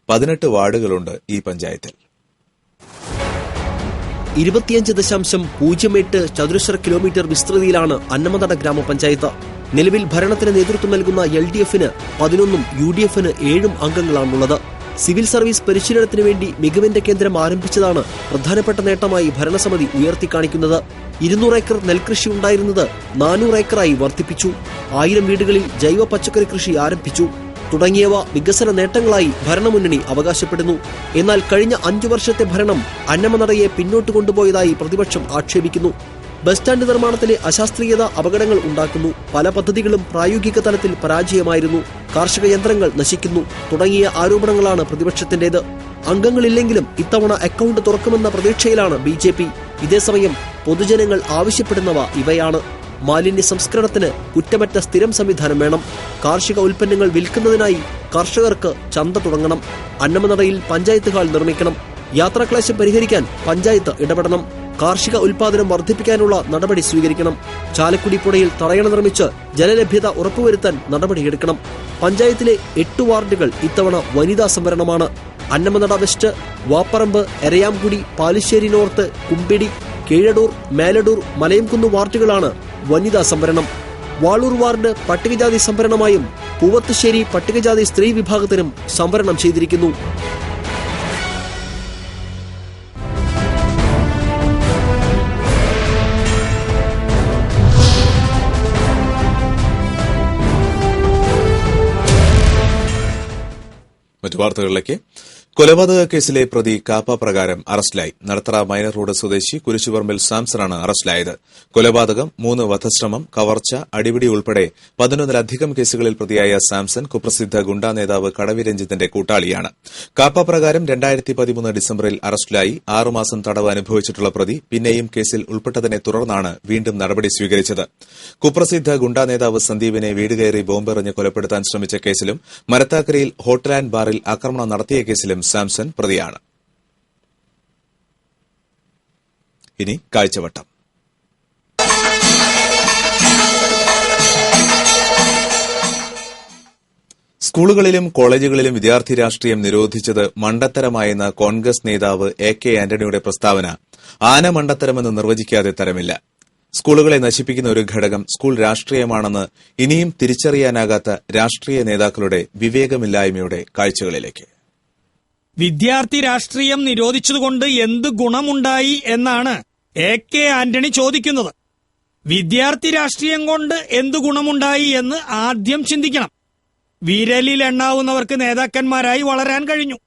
18 വാർഡുകളുണ്ട് ഈ പഞ്ചായത്തിൽ. 25.08 ചതുരശ്ര കിലോമീറ്റർ വിസ്തൃതിയിലാണ് അന്നമനട ഗ്രാമപഞ്ചായത്ത്. നിലവിൽ ഭരണത്തിന് നേതൃത്വം നൽകുന്ന LDF-ന് 11ഉം UDF-ന് 7ഉം അംഗങ്ങളാണുള്ളത്. സിവിൽ സർവീസ് പരിശീലനത്തിന് വേണ്ടി മികവിന്റെ കേന്ദ്രം ആരംഭിച്ചതാണ് പ്രധാനപ്പെട്ട നേട്ടമായി ഭരണസമിതി ഉയർത്തിക്കാണിക്കുന്നത്. 200 ഏക്കർ നെൽകൃഷി ഉണ്ടായിരുന്നത് 400 ഏക്കറായി വർദ്ധിപ്പിച്ചു. 1000 വീടുകളിൽ ജൈവ പച്ചക്കറി കൃഷി ആരംഭിച്ചു. തുടങ്ങിയവ വികസന നേട്ടങ്ങളായി ഭരണമുന്നണി അവകാശപ്പെടുന്നു. എന്നാൽ കഴിഞ്ഞ 5 വർഷത്തെ ഭരണം അന്നമനടയെ പിന്നോട്ട് കൊണ്ടുപോയതായി പ്രതിപക്ഷം ആക്ഷേപിക്കുന്നു. ബസ് സ്റ്റാൻഡ് നിർമ്മാണത്തിലെ അശാസ്ത്രീയത അപകടങ്ങൾ ഉണ്ടാക്കുന്നു. പല പദ്ധതികളും പ്രായോഗിക തലത്തിൽ പരാജയമായിരുന്നു. കാർഷിക യന്ത്രങ്ങൾ നശിക്കുന്നു തുടങ്ങിയ ആരോപണങ്ങളാണ് പ്രതിപക്ഷത്തിന്റേത്. അംഗങ്ങളില്ലെങ്കിലും ഇത്തവണ അക്കൌണ്ട് തുറക്കുമെന്ന പ്രതീക്ഷയിലാണ് BJP. ഇതേസമയം പൊതുജനങ്ങൾ ആവശ്യപ്പെടുന്നവ ഇവയാണ്. മാലിന്യ സംസ്കരണത്തിന് കുറ്റമറ്റ സ്ഥിരം സംവിധാനം വേണം. കാർഷിക ഉൽപ്പന്നങ്ങൾ വിൽക്കുന്നതിനായി കർഷകർക്ക് ചന്ത തുടങ്ങണം. അന്നമനടയിൽ പഞ്ചായത്ത് ഹാൾ നിർമ്മിക്കണം. യാത്രാക്ലേശം പരിഹരിക്കാൻ പഞ്ചായത്ത് ഇടപെടണം. കാർഷിക ഉൽപാദനം വർദ്ധിപ്പിക്കാനുള്ള നടപടി സ്വീകരിക്കണം. ചാലക്കുടി പുഴയിൽ തടയണ നിർമ്മിച്ച് ജലലഭ്യത ഉറപ്പുവരുത്താൻ നടപടിയെടുക്കണം. പഞ്ചായത്തിലെ 8 വാർഡുകൾ ഇത്തവണ വനിതാ സംവരണമാണ്. അന്നമനട വെസ്റ്റ്, വാപ്പറമ്പ്, എരയാംകുടി, പാലിശ്ശേരി നോർത്ത്, കുമ്പിടി, കീഴടൂർ, മേലടൂർ, മലയംകുന്ന് വാർഡുകളാണ് വനിതാ സംവരണം. വാളൂർ വാർഡ് പട്ടികജാതി സംവരണമായും പൂവത്തുശ്ശേരി പട്ടികജാതി സ്ത്രീ വിഭാഗത്തിനും സംവരണം ചെയ്തിരിക്കുന്നു. മറ്റു വാർത്തകളിലേക്ക്. കൊലപാതക കേസിലെ പ്രതി കാപ്പ പ്രകാരം അറസ്റ്റിലായി. നടത്തറ മൈനർ റോഡ് സ്വദേശി കുരിശുപറമ്പിൽ സാംസണാണ് അറസ്റ്റിലായത്. കൊലപാതകം, 3 വധശ്രമം, കവർച്ച, അടിപിടി ഉൾപ്പെടെ 11-ലധികം കേസുകളിൽ പ്രതിയായ സാംസൺ കുപ്രസിദ്ധ ഗുണ്ടാ നേതാവ് കടവി രഞ്ജിത്തിന്റെ കൂട്ടാളിയാണ്. കാപ്പ പ്രകാരം 2013 ഡിസംബറിൽ അറസ്റ്റിലായി 6 മാസം തടവ് അനുഭവിച്ചിട്ടുള്ള പ്രതി പിന്നെയും കേസിൽ ഉൾപ്പെട്ടതിനെ തുടർന്നാണ് വീണ്ടും നടപടി സ്വീകരിച്ചത്. കുപ്രസിദ്ധ ഗുണ്ടാ നേതാവ് സന്ദീപിനെ വീട് കയറി ബോംബെറിഞ്ഞ് കൊലപ്പെടുത്താൻ ശ്രമിച്ച കേസിലും മരത്താക്കരയിൽ ഹോട്ടൽ ആൻഡ് ബാറിൽ ആക്രമണം നടത്തിയ കേസിലും സാംസൺ പ്രതിയാണ്. ഇനി കാഴ്ചവട്ടം. സ്കൂളുകളിലും കോളേജുകളിലും വിദ്യാർത്ഥി രാഷ്ട്രീയം നിരോധിച്ചത് മണ്ടത്തരമായെന്ന കോൺഗ്രസ് നേതാവ് AK ആന്റണിയുടെ പ്രസ്താവന ആനമണ്ടത്തരമെന്ന് നിർവചിക്കാതെ തരമില്ല. സ്കൂളുകളെ നശിപ്പിക്കുന്ന ഒരു ഘടകം സ്കൂൾ രാഷ്ട്രീയമാണെന്ന് ഇനിയും തിരിച്ചറിയാനാകാത്ത രാഷ്ട്രീയ നേതാക്കളുടെ വിവേകമില്ലായ്മയുടെ കാഴ്ചകളിലേക്ക്. വിദ്യാർത്ഥി രാഷ്ട്രീയം നിരോധിച്ചതുകൊണ്ട് എന്ത് ഗുണമുണ്ടായി എന്നാണ് AK ആന്റണി ചോദിക്കുന്നത്. വിദ്യാർത്ഥി രാഷ്ട്രീയം കൊണ്ട് എന്ത് ഗുണമുണ്ടായി എന്ന് ആദ്യം ചിന്തിക്കണം. വിരലിൽ എണ്ണാവുന്നവർക്ക് നേതാക്കന്മാരായി വളരാൻ കഴിഞ്ഞു.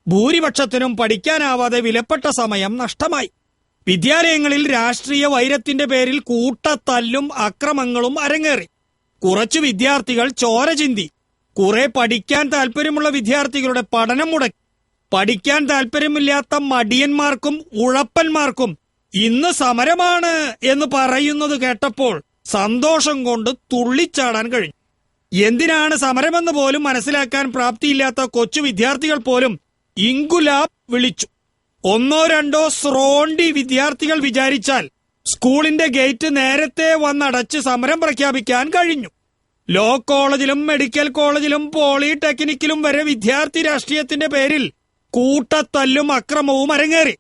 ഭൂരിപക്ഷത്തിനും പഠിക്കാനാവാതെ വിലപ്പെട്ട സമയം നഷ്ടമായി. വിദ്യാലയങ്ങളിൽ രാഷ്ട്രീയ വൈരത്തിന്റെ പേരിൽ കൂട്ടത്തല്ലും അക്രമങ്ങളും അരങ്ങേറി. കുറച്ചു വിദ്യാർത്ഥികൾ ചോര ചിന്തി. കുറെ പഠിക്കാൻ താൽപര്യമുള്ള വിദ്യാർത്ഥികളുടെ പഠനം മുടക്കി. പഠിക്കാൻ താൽപര്യമില്ലാത്ത മടിയന്മാർക്കും ഉഴപ്പന്മാർക്കും ഇന്ന് സമരമാണ് എന്ന് പറയുന്നത് കേട്ടപ്പോൾ സന്തോഷം കൊണ്ട് തുള്ളിച്ചാടാൻ കഴിഞ്ഞു. എന്തിനാണ് സമരമെന്ന് പോലും മനസ്സിലാക്കാൻ പ്രാപ്തിയില്ലാത്ത കൊച്ചു വിദ്യാർത്ഥികൾ പോലും ഇൻകുലാബ് വിളിച്ചു. 1-2 സ്രോണ്ടി വിദ്യാർത്ഥികൾ വിചാരിച്ചാൽ സ്കൂളിന്റെ ഗേറ്റ് നേരത്തെ വന്നടച്ച് സമരം പ്രഖ്യാപിക്കാൻ കഴിഞ്ഞു. ലോ കോളേജിലും മെഡിക്കൽ കോളേജിലും പോളിടെക്നിക്കിലും വരെ വിദ്യാർത്ഥി രാഷ്ട്രീയത്തിന്റെ പേരിൽ കൂട്ടത്തല്ലും അക്രമവും അരങ്ങേറി.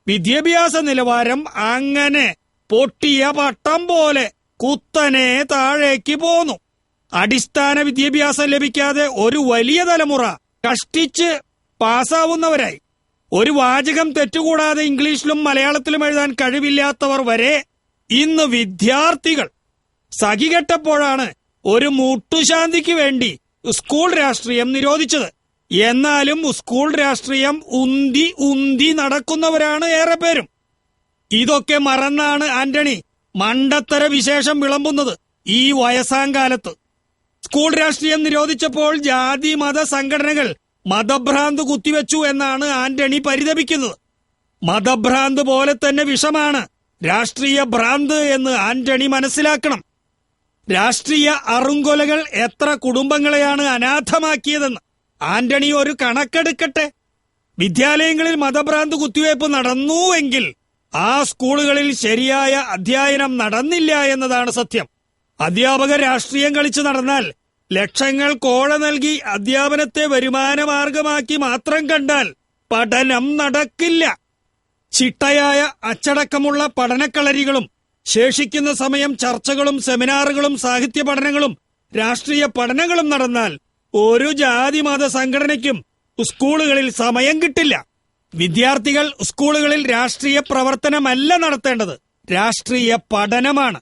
വിദ്യാഭ്യാസ നിലവാരം അങ്ങനെ പൊട്ടിയ പട്ടം പോലെ കുത്തനെ താഴേക്ക് പോന്നു. അടിസ്ഥാന വിദ്യാഭ്യാസം ലഭിക്കാതെ ഒരു വലിയ തലമുറ കഷ്ടിച്ച് പാസ്സാവുന്നവരായി. ഒരു വാചകം തെറ്റുകൂടാതെ ഇംഗ്ലീഷിലും മലയാളത്തിലും എഴുതാൻ കഴിവില്ലാത്തവർ വരെ ഇന്ന് വിദ്യാർത്ഥികൾ. സഖികെട്ടപ്പോഴാണ് ഒരു മുട്ടുശാന്തിക്ക് വേണ്ടി സ്കൂൾ രാഷ്ട്രീയം നിരോധിച്ചത്. എന്നാലും സ്കൂൾ രാഷ്ട്രീയം ഉന്തി നടക്കുന്നവരാണ് ഏറെ പേരും. ഇതൊക്കെ മറന്നാണ് ആന്റണി മണ്ടത്തര വിശേഷം വിളമ്പുന്നത്. ഈ വയസ്സാങ്കാലത്ത് സ്കൂൾ രാഷ്ട്രീയം നിരോധിച്ചപ്പോൾ ജാതി മത സംഘടനകൾ മതഭ്രാന്ത് കുത്തിവെച്ചു എന്നാണ് ആന്റണി പരിതപിക്കുന്നത്. മതഭ്രാന്ത് പോലെ തന്നെ വിഷമാണ് രാഷ്ട്രീയ ഭ്രാന്ത് എന്ന് ആന്റണി മനസ്സിലാക്കണം. രാഷ്ട്രീയ അറുങ്കൊലകൾ എത്ര കുടുംബങ്ങളെയാണ് അനാഥമാക്കിയതെന്ന് ആന്റണി ഒരു കണക്കെടുക്കട്ടെ. വിദ്യാലയങ്ങളിൽ മതഭ്രാന്ത് കുത്തിവയ്പ് നടന്നുവെങ്കിൽ ആ സ്കൂളുകളിൽ ശരിയായ അധ്യയനം നടന്നില്ല എന്നതാണ് സത്യം. അധ്യാപകർ രാഷ്ട്രീയം കളിച്ചു നടന്നാൽ, ലക്ഷങ്ങൾ കോഴ നൽകി അധ്യാപനത്തെ വരുമാനമാർഗമാക്കി മാത്രം കണ്ടാൽ പഠനം നടക്കില്ല. ചിട്ടയായ അച്ചടക്കമുള്ള പഠനക്കളരികളും ശേഷിക്കുന്ന സമയം ചർച്ചകളും സെമിനാറുകളും സാഹിത്യ പഠനങ്ങളും രാഷ്ട്രീയ പഠനങ്ങളും നടന്നാൽ ഒരു ജാതി മത സംഘടനയ്ക്കും സ്കൂളുകളിൽ സമയം കിട്ടില്ല. വിദ്യാർത്ഥികൾ സ്കൂളുകളിൽ രാഷ്ട്രീയ പ്രവർത്തനമല്ല നടത്തേണ്ടത്, രാഷ്ട്രീയ പഠനമാണ്.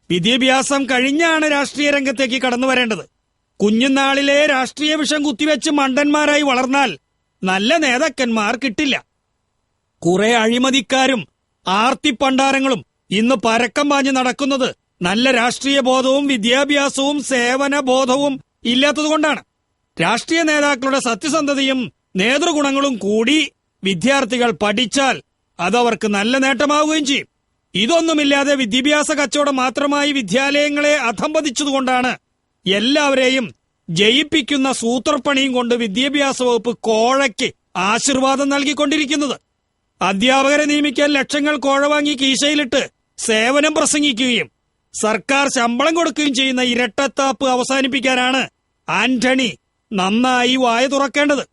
വിദ്യാഭ്യാസം കഴിഞ്ഞാണ് രാഷ്ട്രീയ രംഗത്തേക്ക് കടന്നു വരേണ്ടത്. കുഞ്ഞുനാളിലെ രാഷ്ട്രീയ വിഷം കുത്തിവെച്ച് മണ്ടന്മാരായി വളർന്നാൽ നല്ല നേതാക്കന്മാർ കിട്ടില്ല. കുറെ അഴിമതിക്കാരും ആർത്തിപ്പണ്ടാരങ്ങളും ഇന്ന് പരക്കം പാഞ്ഞ് നടക്കുന്നത് നല്ല രാഷ്ട്രീയ ബോധവും വിദ്യാഭ്യാസവും സേവന ബോധവും ഇല്ലാത്തതുകൊണ്ടാണ്. രാഷ്ട്രീയ നേതാക്കളുടെ സത്യസന്ധതയും നേതൃഗുണങ്ങളും കൂടി വിദ്യാർത്ഥികൾ പഠിച്ചാൽ അതവർക്ക് നല്ല നേട്ടമാവുകയും ചെയ്യും. ഇതൊന്നുമില്ലാതെ വിദ്യാഭ്യാസ കച്ചവടം മാത്രമായി വിദ്യാലയങ്ങളെ അധംപതിച്ചതുകൊണ്ടാണ് എല്ലാവരെയും ജയിപ്പിക്കുന്ന സൂത്രപ്പണിയും കൊണ്ട് വിദ്യാഭ്യാസ വകുപ്പ് കോഴയ്ക്ക് ആശീർവാദം നൽകിക്കൊണ്ടിരിക്കുന്നത്. അധ്യാപകരെ നിയമിക്കാൻ ലക്ഷങ്ങൾ കോഴ വാങ്ങി കീശയിലിട്ട് സേവനം പ്രസംഗിക്കുകയും സർക്കാർ ശമ്പളം കൊടുക്കുകയും ചെയ്യുന്ന ഇരട്ടത്താപ്പ് അവസാനിപ്പിക്കാനാണ് ആന്റണി നന്നായി വായ തുറക്കേണ്ടത്.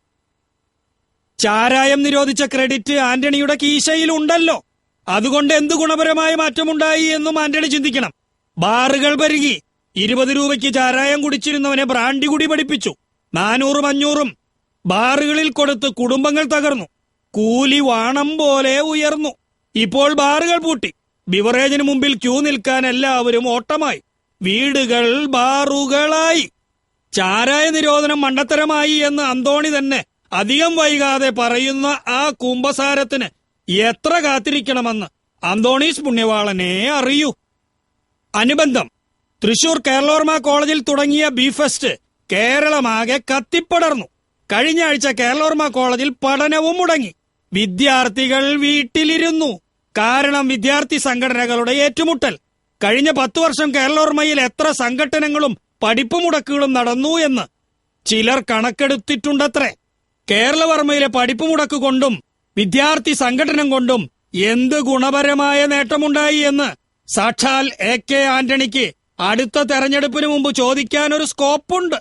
ചാരായം നിരോധിച്ച ക്രെഡിറ്റ് ആന്റണിയുടെ കീശയിലുണ്ടല്ലോ. അതുകൊണ്ട് എന്ത് ഗുണപരമായ മാറ്റമുണ്ടായി എന്നും ആന്റണി ചിന്തിക്കണം. ബാറുകൾ പെരുകി, 20 രൂപയ്ക്ക് ചാരായം കുടിച്ചിരുന്നവനെ ബ്രാൻഡി കുടി പഠിപ്പിച്ചു. 400-500 ബാറുകളിൽ കൊടുത്ത് കുടുംബങ്ങൾ തകർന്നു. കൂലി വാണം പോലെ ഉയർന്നു. ഇപ്പോൾ ബാറുകൾ പൂട്ടി. ബിവറേജിന് മുമ്പിൽ ക്യൂ നിൽക്കാൻ എല്ലാവരും ഓട്ടമായി. വീടുകൾ ബാറുകളായി. ചാരായ നിരോധനം മണ്ടത്തരമായി എന്ന് അന്തോണി തന്നെ അധികം വൈകാതെ പറയുന്ന ആ കുംഭസാരത്തിന് എത്ര കാത്തിരിക്കണമെന്ന് അന്തോണീസ് പുണ്യവാളനെ അറിയൂ. അനുബന്ധം: തൃശൂർ കേരളോർമ കോളേജിൽ തുടങ്ങിയ ബീഫ് ഫെസ്റ്റ് കേരളമാകെ കത്തിപ്പടർന്നു. കഴിഞ്ഞ ആഴ്ച കേരളോർമ കോളേജിൽ പഠനവും മുടങ്ങി. വിദ്യാർത്ഥികൾ വീട്ടിലിരുന്നു. കാരണം വിദ്യാർത്ഥി സംഘടനകളുടെ ഏറ്റുമുട്ടൽ. കഴിഞ്ഞ 10 വർഷം കേരളോർമയിൽ എത്ര സംഘടനകളും പഠിപ്പ് മുടക്കുകളും നടന്നു എന്ന് ചിലർ കണക്കെടുത്തിട്ടുണ്ടത്രേ. കേരളവർമ്മയിലെ പഠിപ്പ് മുടക്ക് കൊണ്ടും വിദ്യാർത്ഥി സംഘടന കൊണ്ടും എന്ത് ഗുണപരമായ നേട്ടമുണ്ടായി എന്ന് സാക്ഷാൽ AK ആന്റണിക്ക് അടുത്ത തെരഞ്ഞെടുപ്പിന് മുമ്പ് ചോദിക്കാനൊരു സ്കോപ്പുണ്ട്.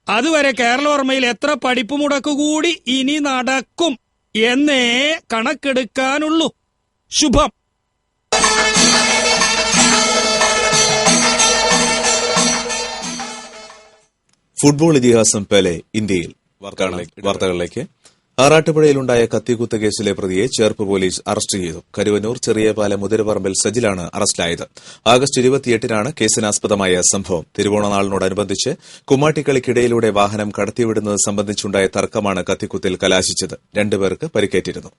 അതുവരെ കേരളവർമ്മയിൽ എത്ര പഠിപ്പ് മുടക്ക് കൂടി ഇനി നടക്കും എന്നേ കണക്കെടുക്കാനുള്ളൂ. ശുഭം. ഫുട്ബോൾ ഇതിഹാസം പെലെ ഇന്ത്യയിൽ. വാർത്തകളിലേക്ക്. ആറാട്ടുപുഴയിലുണ്ടായ കത്തിക്കുത്ത് കേസിലെ പ്രതിയെ ചേർപ്പ് പോലീസ് അറസ്റ്റ് ചെയ്തു. കരുവന്നൂർ ചെറിയപാലം മുതിരപ്പറമ്പിൽ സജിലാണ് അറസ്റ്റിലായത്. ആഗസ്റ്റ് 28-നാണ് കേസിനാസ്പദമായ സംഭവം. തിരുവോണനാളിനോടനുബന്ധിച്ച് കുമ്മാട്ടിക്കളിക്കിടയിലൂടെ വാഹനം കടത്തിവിടുന്നത് സംബന്ധിച്ചുണ്ടായ തർക്കമാണ് കത്തിക്കുത്തിൽ കലാശിച്ചത്. 2 പേർക്ക് പരിക്കേറ്റിരുന്നു.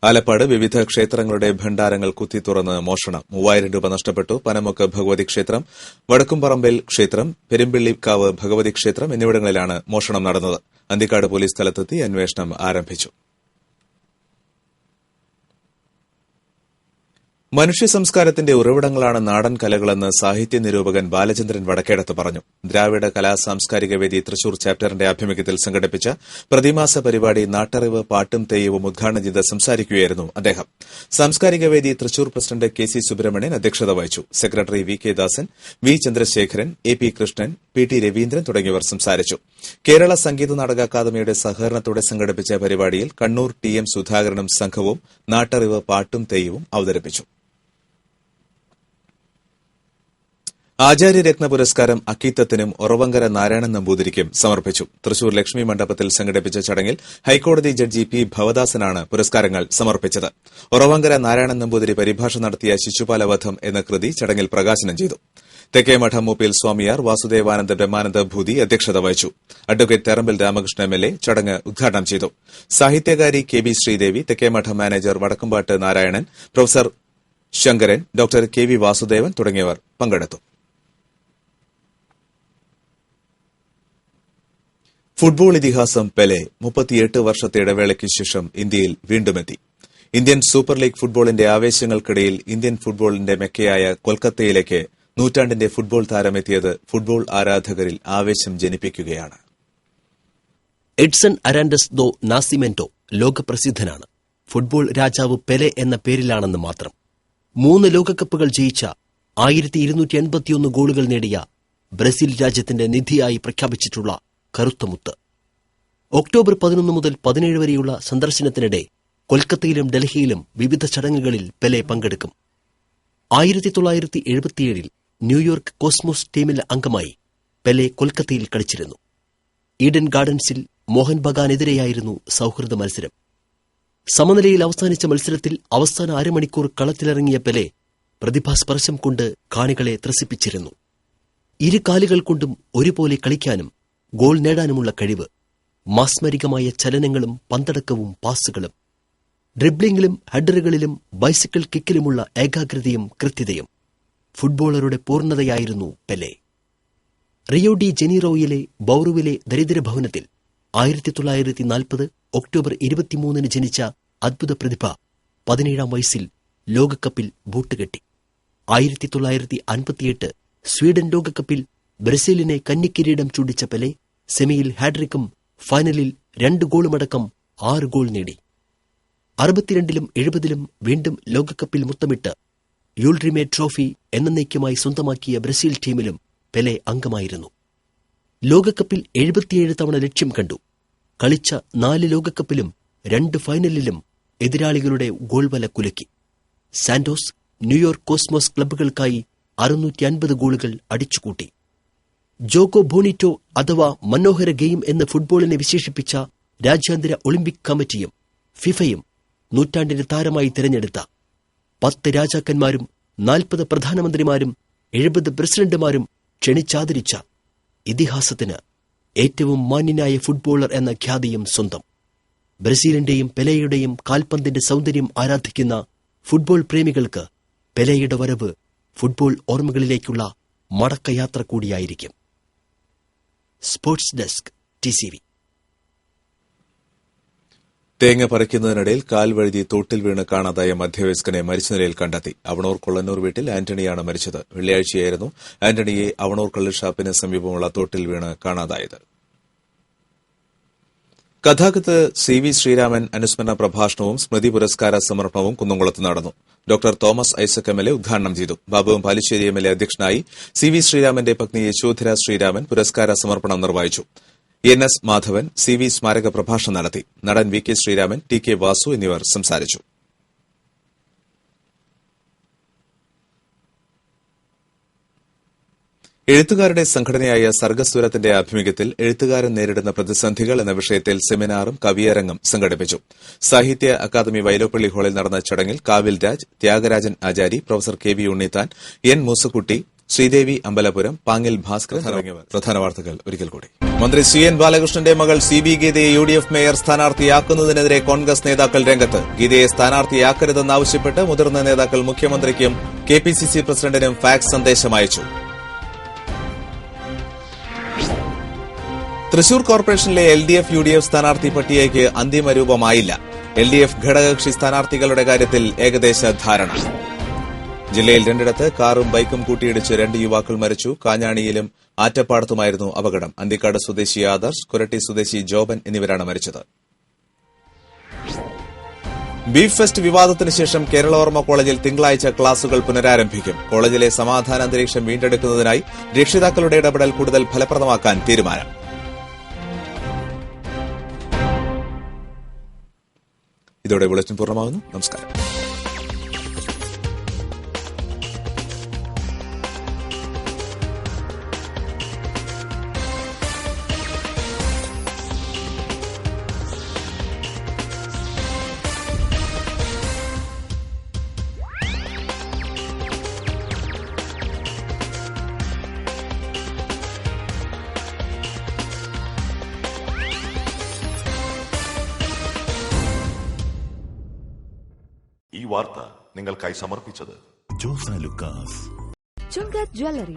ആലപ്പാട് വിവിധ ക്ഷേത്രങ്ങളുടെ ഭണ്ഡാരങ്ങൾ കുത്തിത്തുറന്ന് മോഷണം. 3000 രൂപ നഷ്ടപ്പെട്ടു. പനമുക്ക് ഭഗവതി ക്ഷേത്രം, വടക്കുംപറമ്പിൽ ക്ഷേത്രം, പെരുമ്പിള്ളിക്കാവ് ഭഗവതി ക്ഷേത്രം എന്നിവിടങ്ങളിലാണ് മോഷണം നടന്നത്. അന്തിക്കാട് പോലീസ് സ്ഥലത്തെത്തി അന്വേഷണം ആരംഭിച്ചു. മനുഷ്യ സംസ്കാരത്തിന്റെ ഉറവിടങ്ങളാണ് നാടൻ കലകളെന്ന് സാഹിത്യ നിരൂപകൻ ബാലചന്ദ്രൻ വടക്കേടത്ത് പറഞ്ഞു. ദ്രാവിഡ കലാ സാംസ്കാരിക വേദി തൃശൂർ ചാപ്റ്ററിന്റെ ആഭിമുഖ്യത്തിൽ സംഘടിപ്പിച്ച പ്രതിമാസ പരിപാടി നാട്ടറിവ് പാട്ടും തെയ്യവും ഉദ്ഘാടനം ചെയ്ത് സംസാരിക്കുകയായിരുന്നു അദ്ദേഹം. സാംസ്കാരിക വേദി തൃശൂർ പ്രസിഡന്റ് KC സുബ്രഹ്മണ്യൻ അധ്യക്ഷത വഹിച്ചു. സെക്രട്ടറി VK ദാസൻ, V Chandrasekharan, AP Krishnan, PT Raveendran തുടങ്ങിയവർ സംസാരിച്ചു. കേരള സംഗീത നാടക അക്കാദമിയുടെ സഹകരണത്തോടെ സംഘടിപ്പിച്ച പരിപാടിയിൽ കണ്ണൂർ TM സുധാകരനും സംഘവും നാട്ടറിവ് പാട്ടും തെയ്യവും അവതരിപ്പിച്ചു. ആചാര്യരത്ന പുരസ്കാരം അക്കീത്തത്തിനും ഒറവങ്കര നാരായണൻ നമ്പൂതിരിക്കും സമർപ്പിച്ചു. തൃശൂർ ലക്ഷ്മി മണ്ഡപത്തിൽ സംഘടിപ്പിച്ച ചടങ്ങിൽ ഹൈക്കോടതി ജഡ്ജി P ഭവദാസനാണ് പുരസ്കാരങ്ങൾ സമർപ്പിച്ചത്. ഒറവങ്കര നാരായണൻ നമ്പൂതിരി പരിഭാഷ നടത്തിയ ശിശുപാലവധം എന്ന കൃതി ചടങ്ങിൽ പ്രകാശനം ചെയ്തു. തെക്കേമഠം മൂപ്പിൽ സ്വാമിയാർ വാസുദേവാനന്ദ ബ്രഹ്മാനന്ദ ഭൂതി അധ്യക്ഷത വഹിച്ചു. അഡ്വക്കേറ്റ് തെറമ്പിൽ രാമകൃഷ്ണൻ MLA ചടങ്ങ് ഉദ്ഘാടനം ചെയ്തു. സാഹിത്യകാരി KB Sreedevi, Thekkemadom manager Vadakkumpattu Narayanan, professor Sankaran, doctor KV Vasudevan തുടങ്ങിയവർ പങ്കെടുത്തു. ഫുട്ബോൾ ഇതിഹാസം പെലെ 38 വർഷത്തെ ഇടവേളയ്ക്ക് ശേഷം ഇന്ത്യയിൽ വീണ്ടുമെത്തി. ഇന്ത്യൻ സൂപ്പർ ലീഗ് ഫുട്ബോളിന്റെ ആവേശങ്ങൾക്കിടയിൽ ഇന്ത്യൻ ഫുട്ബോളിന്റെ മെക്കയായ കൊൽക്കത്തയിലേക്ക് നൂറ്റാണ്ടിന്റെ ഫുട്ബോൾ താരമെത്തിയത് ഫുട്ബോൾ ആരാധകരിൽ ആവേശം ജനിപ്പിക്കുകയാണ്. എഡ്സൺ അരാൻഡസ് ദോ നാസിമെന്റോ ലോകപ്രസിദ്ധനാണ്. ഫുട്ബോൾ രാജാവ് പെലെ എന്ന പേരിലാണെന്ന് മാത്രം. 3 ലോകകപ്പുകൾ ജയിച്ച 1281 ഗോളുകൾ നേടിയ ബ്രസീൽ രാജ്യത്തിന്റെ നിധിയായി പ്രഖ്യാപിച്ചിട്ടുള്ള കറുത്തമുത്ത്. ഒക്ടോബർ 11 മുതൽ 17 വരെയുള്ള സന്ദർശനത്തിനിടെ കൊൽക്കത്തയിലും ഡൽഹിയിലും വിവിധ ചടങ്ങുകളിൽ പെലെ പങ്കെടുക്കും. 1977-ൽ ന്യൂയോർക്ക് കോസ്മോസ് ടീമിൽ അംഗമായി പെലെ കൊൽക്കത്തയിൽ കളിച്ചിരുന്നു. ഈഡൻ ഗാർഡൻസിൽ മോഹൻ ബഗാനെതിരെയായിരുന്നു സൌഹൃദ മത്സരം. സമനിലയിൽ അവസാനിച്ച മത്സരത്തിൽ അവസാന അരമണിക്കൂർ കളത്തിലിറങ്ങിയ പെലെ പ്രതിഭാസ്പർശം കൊണ്ട് കാണികളെ ത്രസിപ്പിച്ചിരുന്നു. 2 കാലുകൾ കൊണ്ടും ഒരുപോലെ കളിക്കാനും ഗോൾ നേടാനുമുള്ള കഴിവ്, മാസ്മരികമായ ചലനങ്ങളും പന്തടക്കവും പാസുകളും, ഡ്രിബ്ലിംഗിലും ഹെഡറുകളിലും ബൈസിക്കിൾ കിക്കിലുമുള്ള ഏകാഗ്രതയും കൃത്യതയും ഫുട്ബോളറുടെ പൂർണ്ണതയായിരുന്നു പെലെ. റിയോ ഡി ജനീറോയിലെ ബൌറുവിലെ ദരിദ്രഭവനത്തിൽ 1940 ഒക്ടോബർ 23 ജനിച്ച അദ്ഭുത പ്രതിഭ 17-ാം വയസ്സിൽ ലോകകപ്പിൽ ബൂട്ടുകെട്ടി. 1958 സ്വീഡൻ ലോകകപ്പിൽ ബ്രസീലിനെ കന്നിക്കിരീടം ചൂടിച്ച പെലെ സെമിയിൽ ഹാട്രിക്കും ഫൈനലിൽ 2 ഗോളുമടക്കം 6 ഗോൾ നേടി. 62-ലും 70-ലും വീണ്ടും ലോകകപ്പിൽ മുത്തമിട്ട് യൂൾറിമേ ട്രോഫി എന്നേക്കുമായി സ്വന്തമാക്കിയ ബ്രസീൽ ടീമിലും പെലെ അംഗമായിരുന്നു. ലോകകപ്പിൽ 77 തവണ ലക്ഷ്യം കണ്ടു. കളിച്ച 4 ലോകകപ്പിലും 2 ഫൈനലിലും എതിരാളികളുടെ ഗോൾവല കുലക്കി. സാന്റോസ്, ന്യൂയോർക്ക് കോസ്മോസ് ക്ലബ്ബുകൾക്കായി 650 ഗോളുകൾ അടിച്ചുകൂട്ടി. ജോക്കോ ബോണിറ്റോ അഥവാ മനോഹര ഗെയിം എന്ന് ഫുട്ബോളിനെ വിശേഷിപ്പിച്ച രാജ്യാന്തര ഒളിമ്പിക് കമ്മിറ്റിയും ഫിഫയും നൂറ്റാണ്ടിന്റെ താരമായി തിരഞ്ഞെടുത്ത 10 രാജാക്കന്മാരും 40 പ്രധാനമന്ത്രിമാരും 70 പ്രസിഡന്റുമാരും ക്ഷണിച്ചാദരിച്ച ഇതിഹാസത്തിന് ഏറ്റവും മാന്യനായ ഫുട്ബോളർ എന്ന ഖ്യാതിയും സ്വന്തം. ബ്രസീലിന്റെയും പെലെയുടെയും കാൽപന്തിന്റെ സൗന്ദര്യം ആരാധിക്കുന്ന ഫുട്ബോൾ പ്രേമികൾക്ക് പെലെയുടെ വരവ് ഫുട്ബോൾ ഓർമ്മകളിലേക്കുള്ള മടക്കയാത്ര കൂടിയായിരിക്കും. Sports desk, TCV. തേങ്ങ പറിക്കുന്നതിനിടയിൽ കാൽ വഴുതി തോട്ടിൽ വീണ് കാണാതായ മധ്യവയസ്കനെ മരിച്ച നിലയിൽ കണ്ടെത്തി. അവണൂർ കൊള്ളന്നൂർ വീട്ടിൽ ആന്റണിയാണ് മരിച്ചത്. വെള്ളിയാഴ്ചയായിരുന്നു ആന്റണിയെ അവണൂർ കള്ളുഷാപ്പിന് സമീപമുള്ള തോട്ടിൽ വീണ് കാണാതായത്. കഥാകൃത്ത് CV ശ്രീരാമൻ അനുസ്മരണ പ്രഭാഷണവും സ്മൃതി പുരസ്കാര സമർപ്പണവും കുന്നംകുളത്ത് നടന്നു. ഡോക്ടർ തോമസ് ഐസക് MLA ഉദ്ഘാടനം ചെയ്തു. ബാബുവും പാലിശ്ശേരി MLA അധ്യക്ഷനായി. CV ശ്രീരാമന്റെ പത്നി യശോധര ശ്രീരാമൻ പുരസ്കാര സമർപ്പണം നിർവഹിച്ചു. NS മാധവൻ CV സ്മാരക പ്രഭാഷണം നടത്തി. നടൻ VK ശ്രീരാമൻ, TK വാസു എന്നിവർ സംസാരിച്ചു. എഴുത്തുകാരുടെ സംഘടനയായ സർഗസ്വരത്തിന്റെ ആഭിമുഖ്യത്തിൽ എഴുത്തുകാരൻ നേരിടുന്ന പ്രതിസന്ധികൾ എന്ന വിഷയത്തിൽ സെമിനാറും കവിയരങ്ങും സംഘടിപ്പിച്ചു. സാഹിത്യ അക്കാദമി വൈലോപ്പള്ളി ഹാളിൽ നടന്ന ചടങ്ങിൽ Kavil Raj, Thyagarajan Achari, professor KV Unnithan, N Moosakutty, Sreedevi Ambalapuram, Pangil Bhaskaran തുടങ്ങിയവർ. പ്രധാന വാർത്തകൾ ഒരിക്കൽ കൂടി. മന്ത്രി CN ബാലകൃഷ്ണന്റെ മകൾ CB ഗീതയെ UDF മേയർ സ്ഥാനാർത്ഥിയാക്കുന്നതിനെതിരെ കോൺഗ്രസ് നേതാക്കൾ രംഗത്ത്. ഗീതയെ സ്ഥാനാർത്ഥിയാക്കരുതെന്നാവശ്യപ്പെട്ട് മുതിർന്ന നേതാക്കൾ മുഖ്യമന്ത്രിക്കും KPCC പ്രസിഡന്റിനും ഫാക്സ് സന്ദേശം അയച്ചു. തൃശൂർ കോർപ്പറേഷനിലെ LDF UDF സ്ഥാനാർത്ഥി പട്ടികയ്ക്ക് അന്തിമ രൂപമായില്ല. LDF ഘടകകക്ഷി സ്ഥാനാർത്ഥികളുടെ കാര്യത്തിൽ ഏകദേശ ധാരണ. ജില്ലയിൽ 2 കാറും ബൈക്കും കൂട്ടിയിടിച്ച് 2 യുവാക്കൾ മരിച്ചു. കാഞ്ഞാണിയിലും ആറ്റപ്പാടത്തുമായിരുന്നു അപകടം. അന്തിക്കാട് സ്വദേശി ആദർശ്, കൊരട്ടി സ്വദേശി ജോബൻ എന്നിവരാണ് മരിച്ചത്. ബീഫ് ഫെസ്റ്റ് വിവാദത്തിന് ശേഷം കേരളവർമ്മ കോളേജിൽ തിങ്കളാഴ്ച ക്ലാസുകൾ പുനരാരംഭിക്കും. കോളേജിലെ സമാധാന അന്തരീക്ഷം വീണ്ടെടുക്കുന്നതിനായി രക്ഷിതാക്കളുടെ ഇടപെടൽ കൂടുതൽ ഫലപ്രദമാക്കാൻ തീരുമാനം. ഇതോടെ ബുള്ളറ്റിൻ പൂർണ്ണമാകുന്നു. നമസ്കാരം. ഈ വാർത്ത നിങ്ങൾക്കായി സമർപ്പിച്ചത് ചുങ്ക ജ്വല്ലറി.